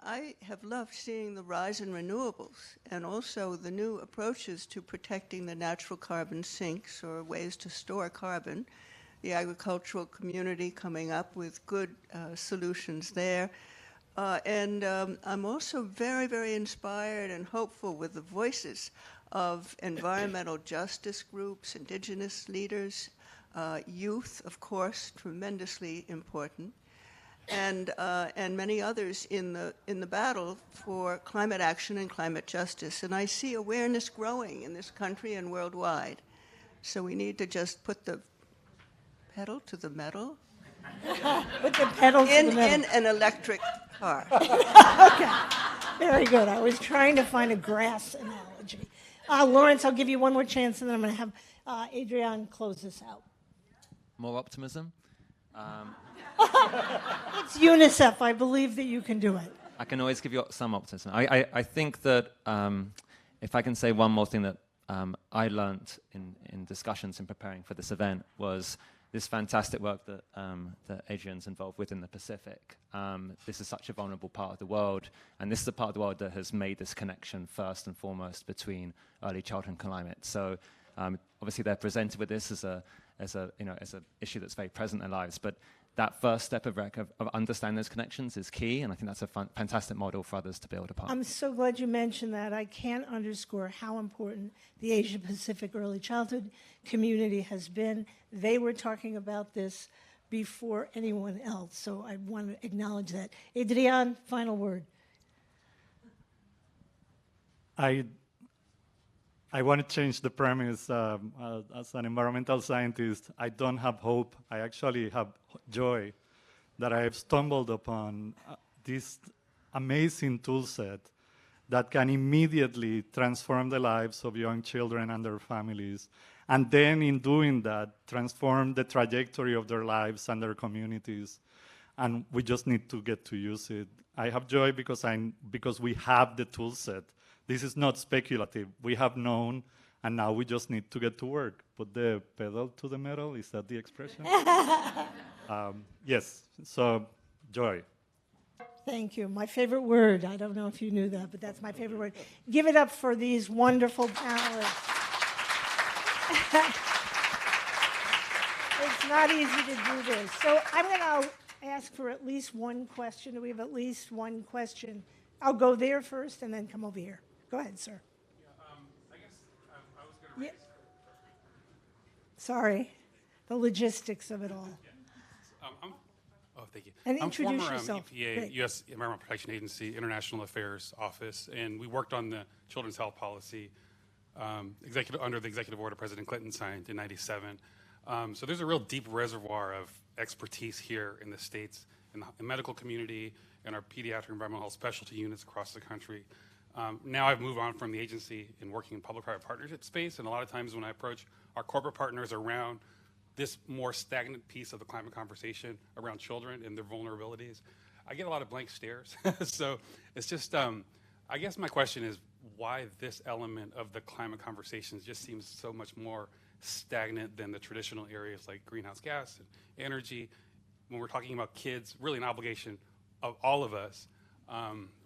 I have loved seeing the rise in renewables and also the new approaches to protecting the natural carbon sinks or ways to store carbon, the agricultural community coming up with good solutions there. And I'm also very, very inspired and hopeful with the voices of environmental justice groups, indigenous leaders, youth, of course, tremendously important, and many others in the battle for climate action and climate justice. And I see awareness growing in this country and worldwide. So we need to just put the pedal to the metal. Put the pedal to the metal. In an electric car. Okay, very good. I was trying to find a grass analogy. Lawrence, I'll give you one more chance, and then I'm going to have Adrienne close this out. More optimism. It's UNICEF. I believe that you can do it. I can always give you some optimism. I think that if I can say one more thing that I learned in discussions in preparing for this event was this fantastic work that Adrian's involved with in the Pacific. This is such a vulnerable part of the world, and this is the part of the world that has made this connection first and foremost between early childhood and climate. So obviously they're presented with this as an issue that's very present in their lives, but that first step of understanding those connections is key, and I think that's a fantastic model for others to build upon. I'm so glad you mentioned that. I can't underscore how important the Asia Pacific early childhood community has been. They were talking about this before anyone else, so I want to acknowledge that. Adrienne, final word. I want to change the premise. As an environmental scientist, I don't have hope. I actually have joy that I have stumbled upon this amazing tool set that can immediately transform the lives of young children and their families. And then in doing that, transform the trajectory of their lives and their communities. And we just need to get to use it. I have joy because we have the tool set. This is not speculative. We have known, and now we just need to get to work. Put the pedal to the metal, is that the expression? Yes, so joy. Thank you. My favorite word. I don't know if you knew that, but that's my favorite word. Give it up for these wonderful panelists. It's not easy to do this. So I'm going to ask for at least one question. Do we have at least one question? I'll go there first and then come over here. Go ahead, sir. I guess I was going to raise. Sorry, the logistics of it all. Thank you. And I'm introduce former yourself. EPA, Great. U.S. Environmental Protection Agency, International Affairs Office, and we worked on the children's health policy under the executive order President Clinton signed in '97. So there's a real deep reservoir of expertise here in the States, in the medical community, and our pediatric environmental health specialty units across the country. Now I've moved on from the agency and working in public-private partnership space, and a lot of times when I approach our corporate partners around this more stagnant piece of the climate conversation around children and their vulnerabilities, I get a lot of blank stares. So it's just, I guess my question is why this element of the climate conversations just seems so much more stagnant than the traditional areas like greenhouse gas and energy. When we're talking about kids, really an obligation of all of us,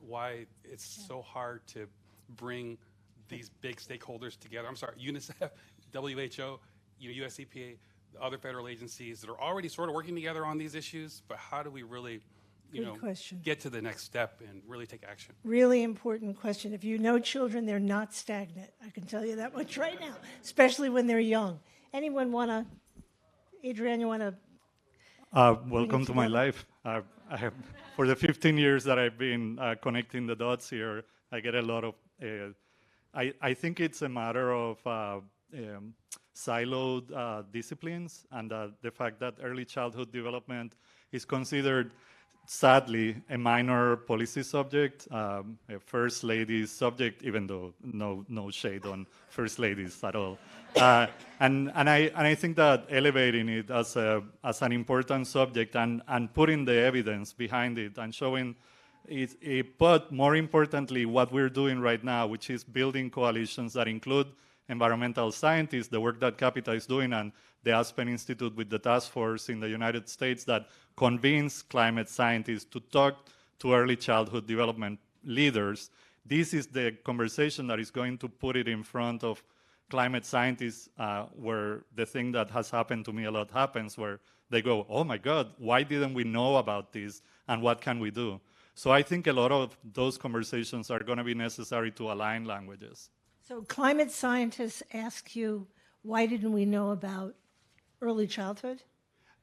why it's so hard to bring these big stakeholders together. I'm sorry, UNICEF, WHO, US EPA, the other federal agencies that are already sort of working together on these issues, but how do we really Good question. get to the next step and really take action? Really important question. If you know children, they're not stagnant. I can tell you that much right now, especially when they're young. Anyone want to, Adrienne, you want to? Welcome to my life. I have, for the 15 years that I've been connecting the dots here, I get a lot of, I think it's a matter of siloed disciplines, and the fact that early childhood development is considered, sadly, a minor policy subject, a first lady's subject, even though no shade on first ladies at all. And I think that elevating it as an important subject and putting the evidence behind it and showing it, but more importantly, what we're doing right now, which is building coalitions that include environmental scientists, the work that Capita is doing, and the Aspen Institute with the task force in the United States that convenes climate scientists to talk to early childhood development leaders. This is the conversation that is going to put it in front of climate scientists, where the thing that has happened to me a lot happens, where they go, oh my God, why didn't we know about this, and what can we do? So I think a lot of those conversations are going to be necessary to align languages. So climate scientists ask you, why didn't we know about early childhood?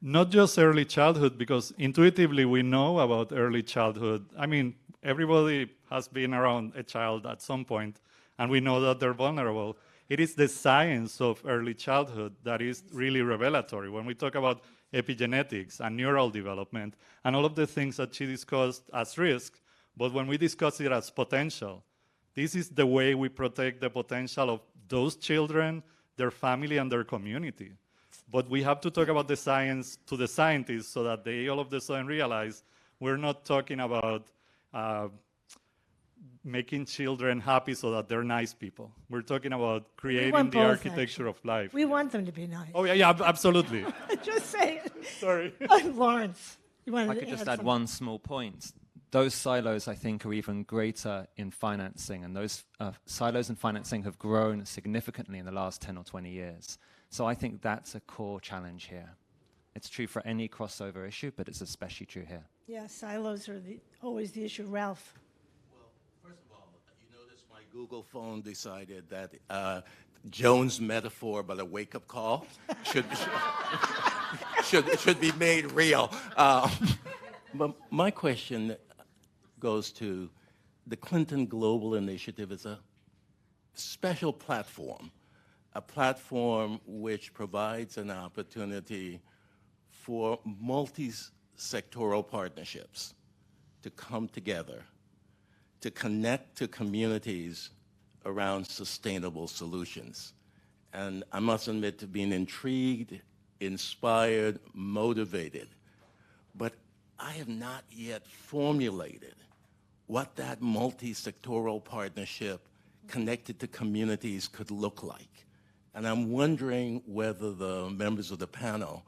Not just early childhood, because intuitively we know about early childhood. I mean, everybody has been around a child at some point, and we know that they're vulnerable. It is the science of early childhood that is really revelatory. When we talk about epigenetics and neural development and all of the things that she discussed as risk, but when we discuss it as potential, this is the way we protect the potential of those children, their family, and their community. But we have to talk about the science to the scientists so that they all of a sudden realize we're not talking about making children happy so that they're nice people. We're talking about creating the architecture of life. We want them to be nice. Oh, yeah, absolutely. Just saying. Sorry. Lawrence, you wanted I to could just add something? one small point. Those silos, I think, are even greater in financing, and those silos in financing have grown significantly in the last 10 or 20 years. So I think that's a core challenge here. It's true for any crossover issue, but it's especially true here. Yeah, silos are always the issue. Ralph. Well, first of all, you notice my Google phone decided that Jones' metaphor about a wake-up call should be made real. But my question goes to the Clinton Global Initiative is a special platform, a platform which provides an opportunity for multi-sectoral partnerships to come together, to connect to communities around sustainable solutions. And I must admit to being intrigued, inspired, motivated, but I have not yet formulated what that multi-sectoral partnership connected to communities could look like. And I'm wondering whether the members of the panel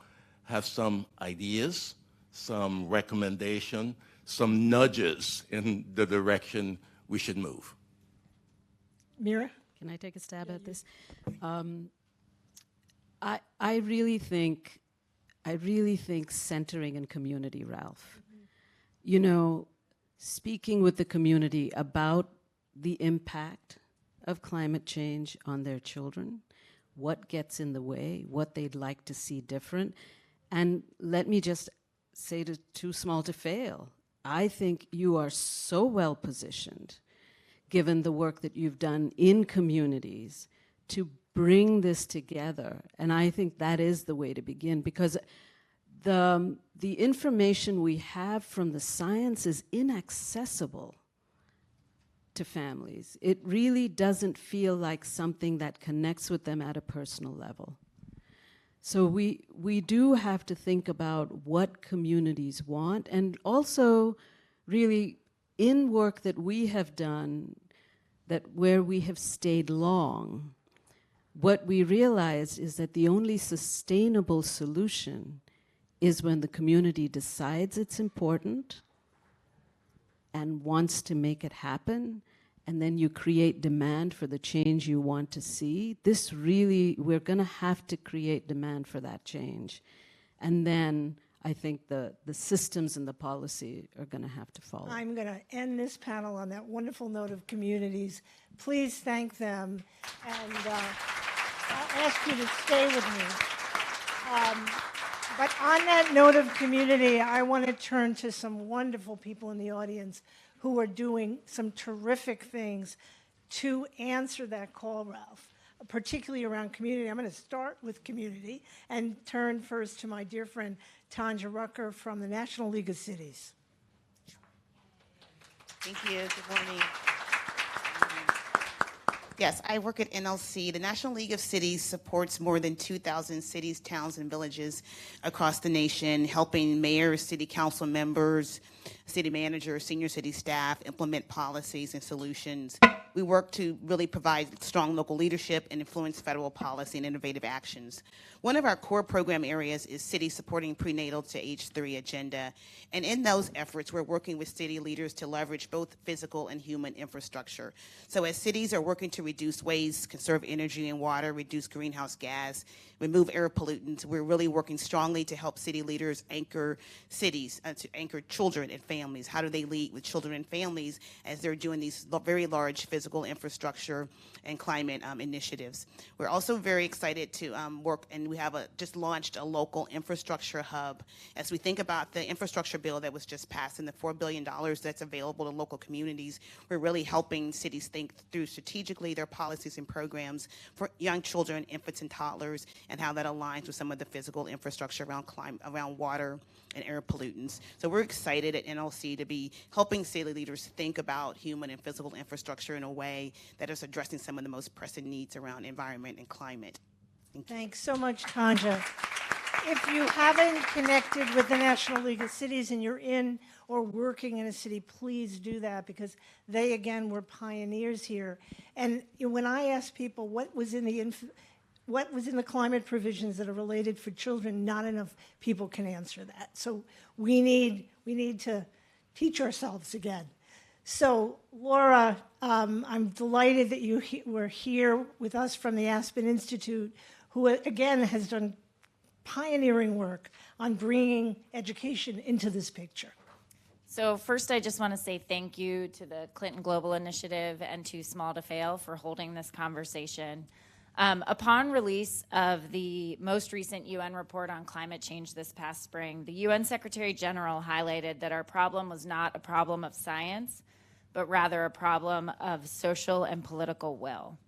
have some ideas, some recommendation, some nudges in the direction we should move. Mira? Can I take a stab at this? I really think centering in community, Ralph. You know, speaking with the community about the impact of climate change on their children, what gets in the way, what they'd like to see different. And let me just say to Too Small to Fail, I think you are so well positioned, given the work that you've done in communities, to bring this together. And I think that is the way to begin, because the information we have from the science is inaccessible to families. It really doesn't feel like something that connects with them at a personal level. So we do have to think about what communities want, and also really in work that we have done, that where we have stayed long, what we realized is that the only sustainable solution is when the community decides it's important and wants to make it happen, and then you create demand for the change you want to see. This really, we're going to have to create demand for that change. And then I think the systems and the policy are going to have to follow. I'm going to end this panel on that wonderful note of communities. Please thank them, and I'll ask you to stay with me. But on that note of community, I want to turn to some wonderful people in the audience who are doing some terrific things to answer that call, Ralph, particularly around community. I'm going to start with community and turn first to my dear friend Tanja Rucker from the National League of Cities. Thank you. Good morning. Yes, I work at NLC. The National League of Cities supports more than 2,000 cities, towns, and villages across the nation, helping mayors, city council members, city managers, senior city staff implement policies and solutions. We work to really provide strong local leadership and influence federal policy and innovative actions. One of our core program areas is cities supporting prenatal to age 3 agenda. And in those efforts, we're working with city leaders to leverage both physical and human infrastructure. So as cities are working to reduce waste, conserve energy and water, reduce greenhouse gas, remove air pollutants, we're really working strongly to help city leaders anchor cities, to anchor children and families. How do they lead with children and families as they're doing these very large physical infrastructure and climate initiatives? We're also very excited to work, and we have just launched a local infrastructure hub. As we think about the infrastructure bill that was just passed and the $4 billion that's available to local communities, we're really helping cities think through strategically their policies and programs for young children, infants, and toddlers, and how that aligns with some of the physical infrastructure around climate, around water and air pollutants. So we're excited at NLC to be helping city leaders think about human and physical infrastructure in a way that is addressing some of the most pressing needs around environment and climate. Thanks so much, Tanja. If you haven't connected with the National League of Cities and you're in or working in a city, please do that, because they, again, were pioneers here. And when I ask people what was in the climate provisions that are related for children, not enough people can answer that. So we need to teach ourselves again. So Laura, I'm delighted that you were here with us from the Aspen Institute, who again has done pioneering work on bringing education into this picture. So first, I just want to say thank you to the Clinton Global Initiative and Too Small to Fail for holding this conversation. Upon release of the most recent UN report on climate change this past spring, the UN Secretary General highlighted that our problem was not a problem of science, but rather a problem of social and political will.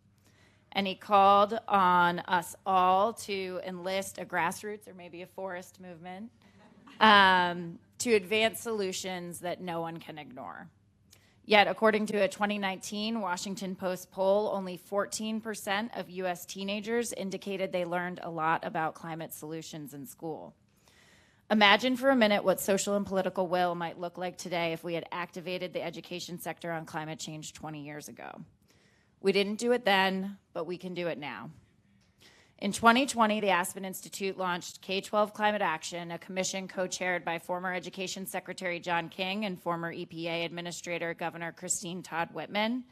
And he called on us all to enlist a grassroots or maybe a forest movement to advance solutions that no one can ignore. Yet, according to a 2019 Washington Post poll, only 14% of US teenagers indicated they learned a lot about climate solutions in school. Imagine for a minute what social and political will might look like today if we had activated the education sector on climate change 20 years ago. We didn't do it then, but we can do it now. In 2020, the Aspen Institute launched K-12 Climate Action, a commission co-chaired by former Education Secretary John King and former EPA Administrator Governor Christine Todd Whitman.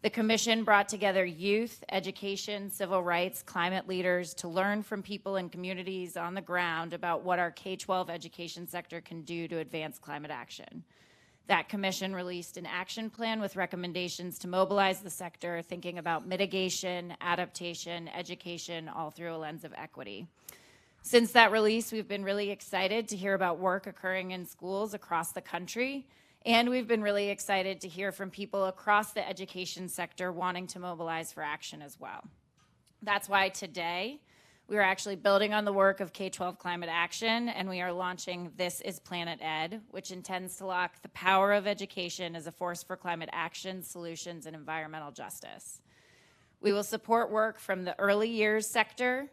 The commission brought together youth, education, civil rights, climate leaders to learn from people in communities on the ground about what our K-12 education sector can do to advance climate action. That commission released an action plan with recommendations to mobilize the sector, thinking about mitigation, adaptation, education, all through a lens of equity. Since that release, we've been really excited to hear about work occurring in schools across the country, and we've been really excited to hear from people across the education sector wanting to mobilize for action as well. That's why today, we are actually building on the work of K-12 Climate Action, and we are launching This is Planet Ed, which intends to lock the power of education as a force for climate action, solutions, and environmental justice. We will support work from the early years sector,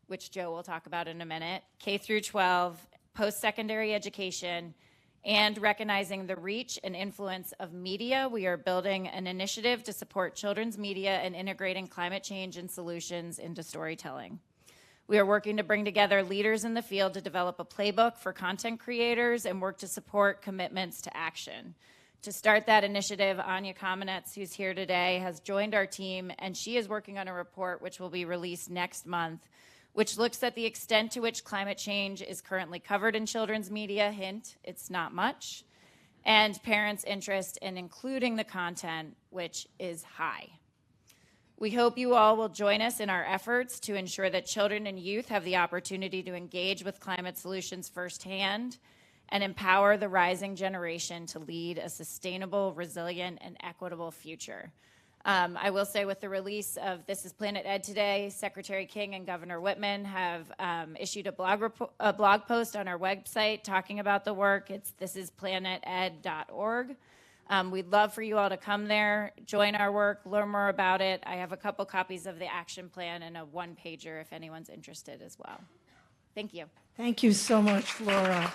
which Joe will talk about in a minute, K through 12, post-secondary education, and recognizing the reach and influence of media, we are building an initiative to support children's media and integrating climate change and solutions into storytelling. We are working to bring together leaders in the field to develop a playbook for content creators and work to support commitments to action. To start that initiative, Anya Kamenetz, who's here today, has joined our team, and she is working on a report which will be released next month, which looks at the extent to which climate change is currently covered in children's media. Hint, it's not much. And parents' interest in including the content, which is high. We hope you all will join us in our efforts to ensure that children and youth have the opportunity to engage with climate solutions firsthand and empower the rising generation to lead a sustainable, resilient, and equitable future. I will say with the release of This is Planet Ed today, Secretary King and Governor Whitman have issued a blog post on our website talking about the work. It's thisisplaneted.org. We'd love for you all to come there, join our work, learn more about it. I have a couple copies of the action plan and a one-pager if anyone's interested as well. Thank you. Thank you so much, Laura.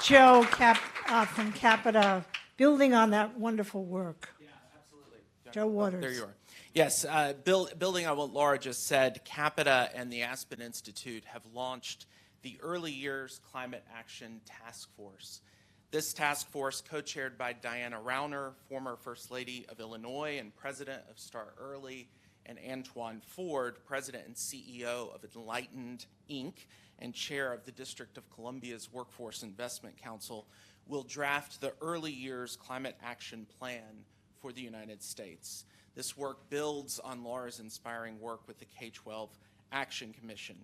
Joe from Capita, building on that wonderful work. Yeah, absolutely. Joe Waters. There you are. Yes, building on what Laura just said, Capita and the Aspen Institute have launched the Early Years Climate Action Task Force. This task force, co-chaired by Diana Rauner, former First Lady of Illinois and president of Start Early, and Antoine Ford, president and CEO of Enlightened, Inc., and chair of the District of Columbia's Workforce Investment Council, will draft the Early Years Climate Action Plan for the United States. This work builds on Laura's inspiring work with the K-12 Action Commission.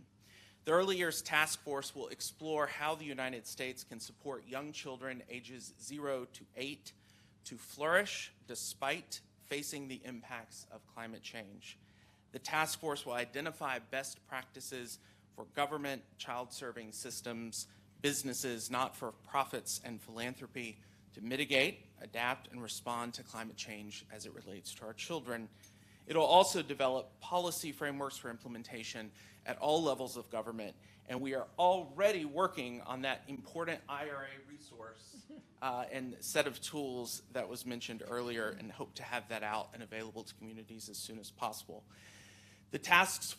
The Early Years Task Force will explore how the United States can support young children ages 0 to 8 to flourish despite facing the impacts of climate change. The task force will identify best practices for government, child-serving systems, businesses, not-for-profits, and philanthropy to mitigate, adapt, and respond to climate change as it relates to our children. It'll also develop policy frameworks for implementation at all levels of government, and we are already working on that important IRA resource and set of tools that was mentioned earlier, and hope to have that out and available to communities as soon as possible. The task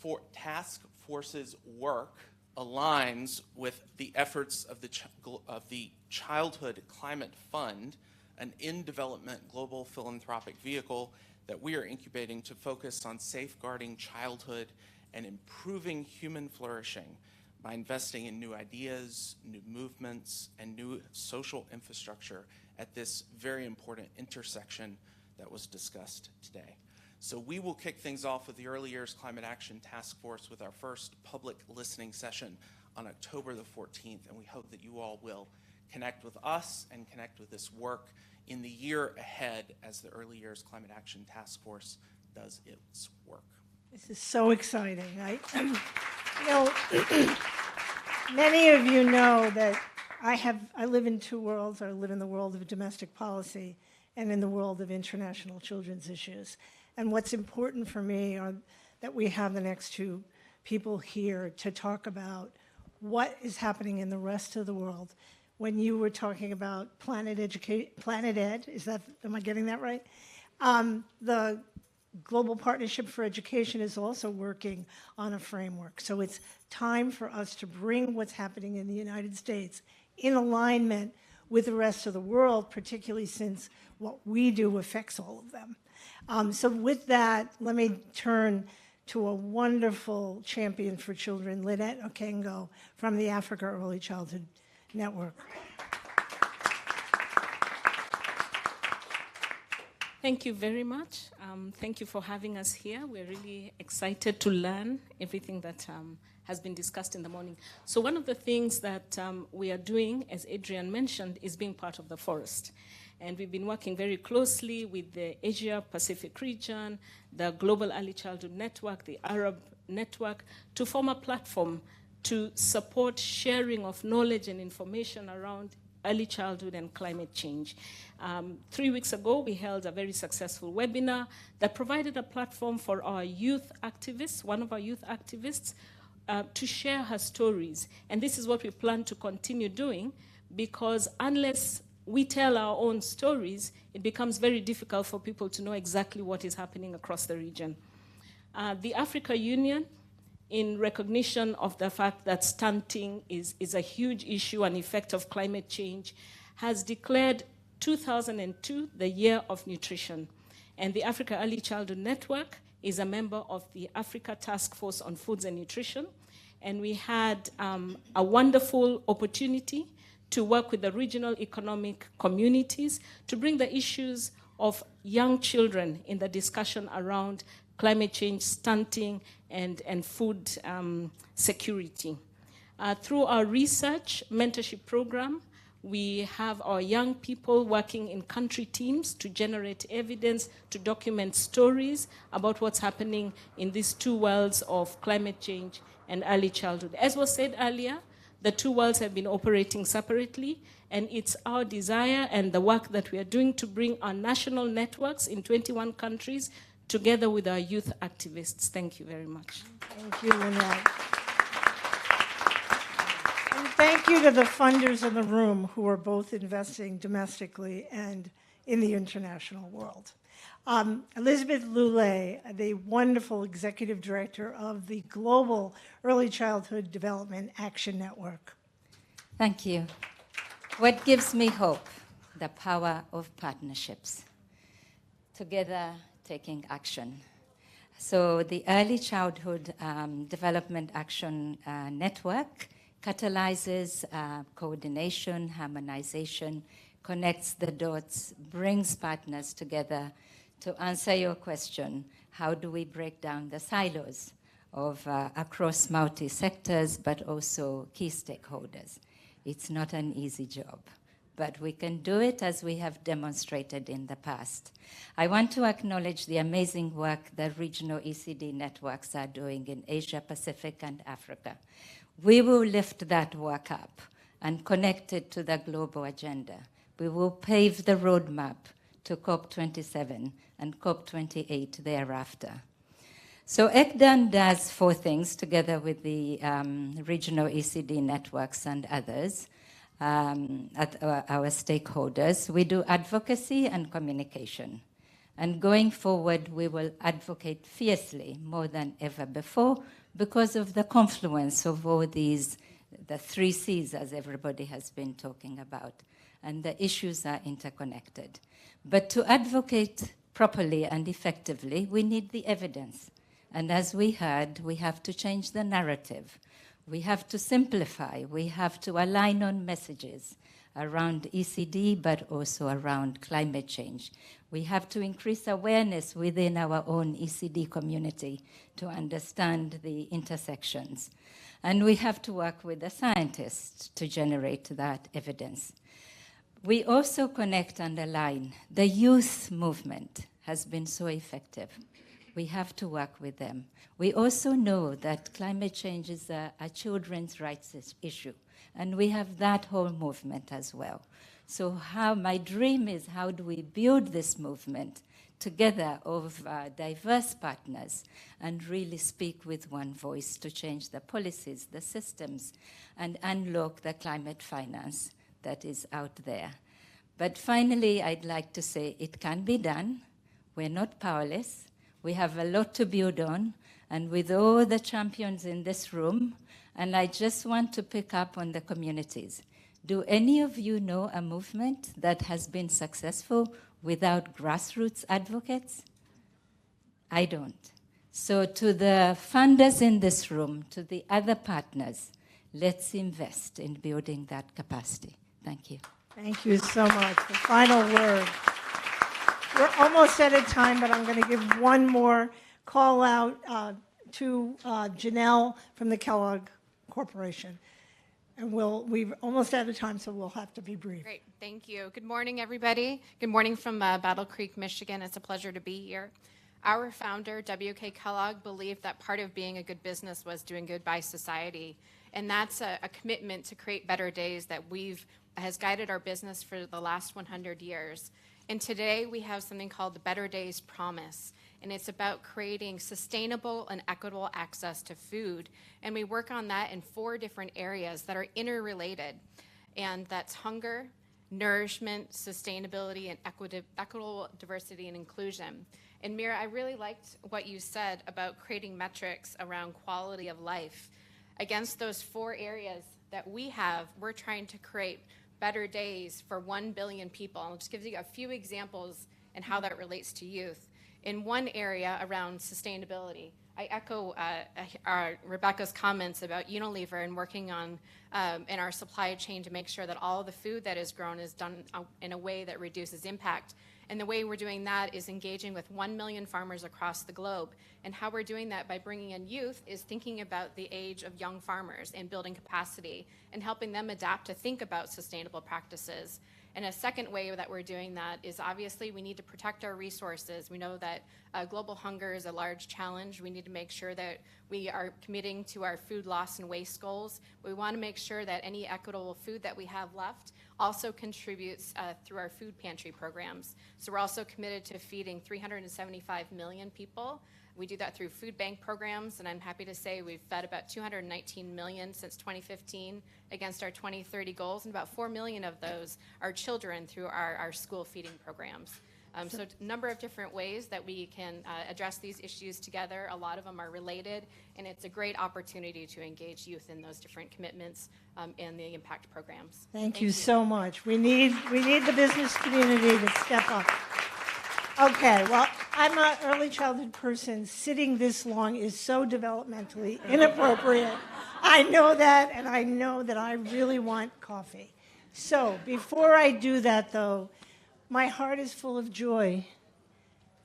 force's work aligns with the efforts of the Childhood Climate Fund, an in-development global philanthropic vehicle that we are incubating to focus on safeguarding childhood and improving human flourishing by investing in new ideas, new movements, and new social infrastructure at this very important intersection that was discussed today. So we will kick things off with the Early Years Climate Action Task Force with our first public listening session on October the 14th, and we hope that you all will connect with us and connect with this work in the year ahead as the Early Years Climate Action Task Force does its work. This is so exciting. Many of you know that I live in two worlds. I live in the world of domestic policy and in the world of international children's issues. And what's important for me are that we have the next two people here to talk about what is happening in the rest of the world. When you were talking about Planet Ed, am I getting that right? The Global Partnership for Education is also working on a framework. So it's time for us to bring what's happening in the United States in alignment with the rest of the world, particularly since what we do affects all of them. So with that, let me turn to a wonderful champion for children, Lynette Okengo from the Africa Early Childhood Network. Thank you very much. Thank you for having us here. We're really excited to learn everything that has been discussed in the morning. So one of the things that we are doing, as Adrian mentioned, is being part of the forest. And we've been working very closely with the Asia-Pacific region, the Global Early Childhood Network, the Arab Network, to form a platform to support sharing of knowledge and information around early childhood and climate change. 3 weeks ago, we held a very successful webinar that provided a platform for our youth activists, one of our youth activists, to share her stories. And this is what we plan to continue doing, because unless we tell our own stories, it becomes very difficult for people to know exactly what is happening across the region. The Africa Union, in recognition of the fact that stunting is a huge issue and effect of climate change, has declared 2002 the Year of Nutrition. And the Africa Early Childhood Network is a member of the Africa Task Force on Foods and Nutrition. And we had a wonderful opportunity to work with the regional economic communities to bring the issues of young children in the discussion around climate change, stunting, and food security. Through our research mentorship program, we have our young people working in country teams to generate evidence, to document stories about what's happening in these two worlds of climate change and early childhood. As was said earlier, the two worlds have been operating separately, and it's our desire and the work that we are doing to bring our national networks in 21 countries together with our youth activists. Thank you very much. Thank you, Lynette. And thank you to the funders in the room who are both investing domestically and in the international world. Elizabeth Lulay, the wonderful executive director of the Global Early Childhood Development Action Network. Thank you. What gives me hope? The power of partnerships. Together, taking action. So the Early Childhood Development Action Network catalyzes coordination, harmonization, connects the dots, brings partners together to answer your question, how do we break down the silos of across multi-sectors, but also key stakeholders? It's not an easy job, but we can do it as we have demonstrated in the past. I want to acknowledge the amazing work that regional ECD networks are doing in Asia, Pacific, and Africa. We will lift that work up and connect it to the global agenda. We will pave the roadmap to COP27 and COP28 thereafter. So ECDAN does 4 things together with the regional ECD networks and others, our stakeholders. We do advocacy and communication. And going forward, we will advocate fiercely more than ever before because of the confluence of all these, the 3 C's as everybody has been talking about. And the issues are interconnected. But to advocate properly and effectively, we need the evidence. And as we heard, we have to change the narrative. We have to simplify. We have to align on messages around ECD, but also around climate change. We have to increase awareness within our own ECD community to understand the intersections. And we have to work with the scientists to generate that evidence. We also connect and align. The youth movement has been so effective. We have to work with them. We also know that climate change is a children's rights issue, and we have that whole movement as well. So my dream is, how do we build this movement together of diverse partners and really speak with one voice to change the policies, the systems, and unlock the climate finance that is out there. But finally, I'd like to say it can be done. We're not powerless. We have a lot to build on, and with all the champions in this room, and I just want to pick up on the communities. Do any of you know a movement that has been successful without grassroots advocates? I don't. So to the funders in this room, to the other partners, let's invest in building that capacity. Thank you. Thank you so much. The final word. We're almost out of time, but I'm going to give one more call out to Janelle from the Kellogg Corporation. And we're almost out of time, so we'll have to be brief. Great, thank you. Good morning, everybody. Good morning from Battle Creek, Michigan. It's a pleasure to be here. Our founder, W.K. Kellogg, believed that part of being a good business was doing good by society. And that's a commitment to create better days that has guided our business for the last 100 years. And today we have something called the Better Days Promise. And it's about creating sustainable and equitable access to food. And we work on that in 4 different areas that are interrelated. And that's hunger, nourishment, sustainability, and equitable diversity and inclusion. And Mira, I really liked what you said about creating metrics around quality of life. Against those 4 areas that we have, we're trying to create better days for 1 billion people. I'll just give you a few examples and how that relates to youth. In one area around sustainability, I echo Rebecca's comments about Unilever and working on in our supply chain to make sure that all the food that is grown is done in a way that reduces impact. And the way we're doing that is engaging with 1 million farmers across the globe. And how we're doing that by bringing in youth is thinking about the age of young farmers and building capacity and helping them adapt to think about sustainable practices. And a second way that we're doing that is obviously we need to protect our resources. We know that global hunger is a large challenge. We need to make sure that we are committing to our food loss and waste goals. We want to make sure that any equitable food that we have left also contributes through our food pantry programs. So we're also committed to feeding 375 million people. We do that through food bank programs, and I'm happy to say we've fed about 219 million since 2015 against our 2030 goals, and about 4 million of those are children through our school feeding programs. So a number of different ways that we can address these issues together. A lot of them are related, and it's a great opportunity to engage youth in those different commitments and the impact programs. Thank you so much. We need the business community to step up. Okay, well, I'm an early childhood person. Sitting this long is so developmentally inappropriate. I know that, and I know that I really want coffee. So before I do that, though, my heart is full of joy.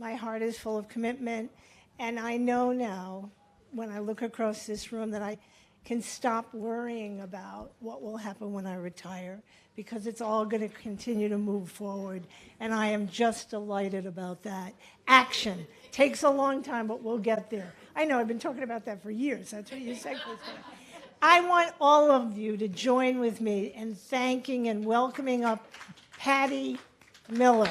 My heart is full of commitment. And I know now, when I look across this room, that I can stop worrying about what will happen when I retire, because it's all going to continue to move forward. And I am just delighted about that. Action. Takes a long time, but we'll get there. I know, I've been talking about that for years. That's what you said, Christina. I want all of you to join with me in thanking and welcoming up Patty Miller.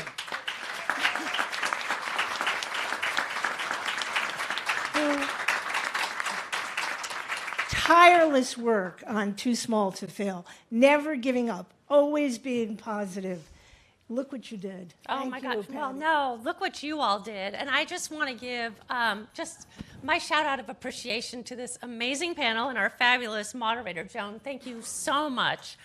Tireless work on Too Small to Fail, never giving up, always being positive. Look what you did. Oh my gosh, well, no, look what you all did. And I just want to give just my shout out of appreciation to this amazing panel and our fabulous moderator, Joan. Thank you so much.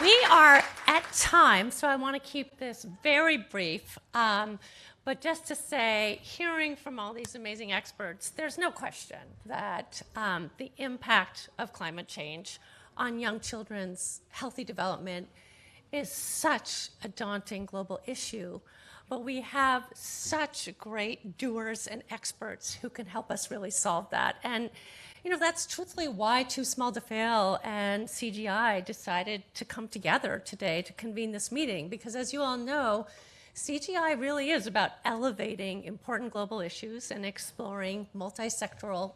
We are at time, so I want to keep this very brief. But just to say, hearing from all these amazing experts, there's no question that the impact of climate change on young children's healthy development is such a daunting global issue. But we have such great doers and experts who can help us really solve that. And you know, that's truthfully why Too Small to Fail and CGI decided to come together today to convene this meeting, because as you all know, CGI really is about elevating important global issues and exploring multi-sectoral,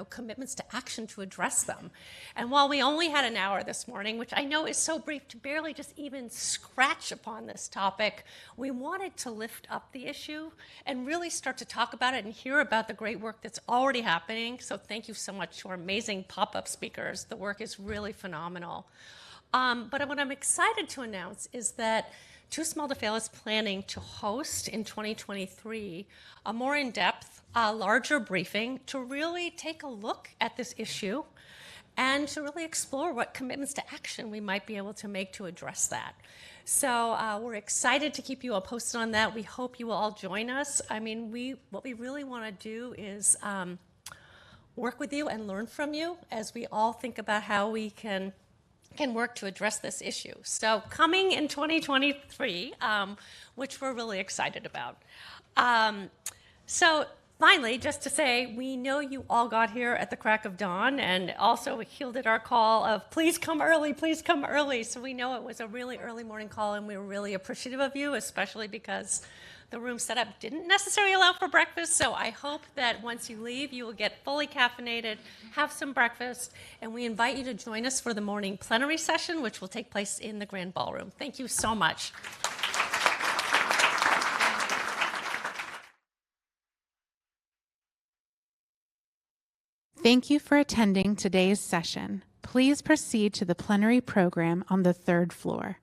commitments to action to address them. And while we only had an hour this morning, which I know is so brief to barely just even scratch upon this topic, we wanted to lift up the issue and really start to talk about it and hear about the great work that's already happening. So thank you so much to our amazing pop-up speakers. The work is really phenomenal. But what I'm excited to announce is that Too Small to Fail is planning to host in 2023 a more in-depth, larger briefing to really take a look at this issue and to really explore what commitments to action we might be able to make to address that. So we're excited to keep you all posted on that. We hope you will all join us. I mean, what we really want to do is work with you and learn from you as we all think about how we can work to address this issue. So coming in 2023, which we're really excited about. So finally, just to say, we know you all got here at the crack of dawn and also heeded our call of please come early, please come early. So we know it was a really early morning call and we were really appreciative of you, especially because the room setup didn't necessarily allow for breakfast, so I hope that once you leave, you will get fully caffeinated, have some breakfast, and we invite you to join us for the morning plenary session, which will take place in the Grand Ballroom. Thank you so much. Thank you for attending today's session. please proceed to the plenary program on the third floor.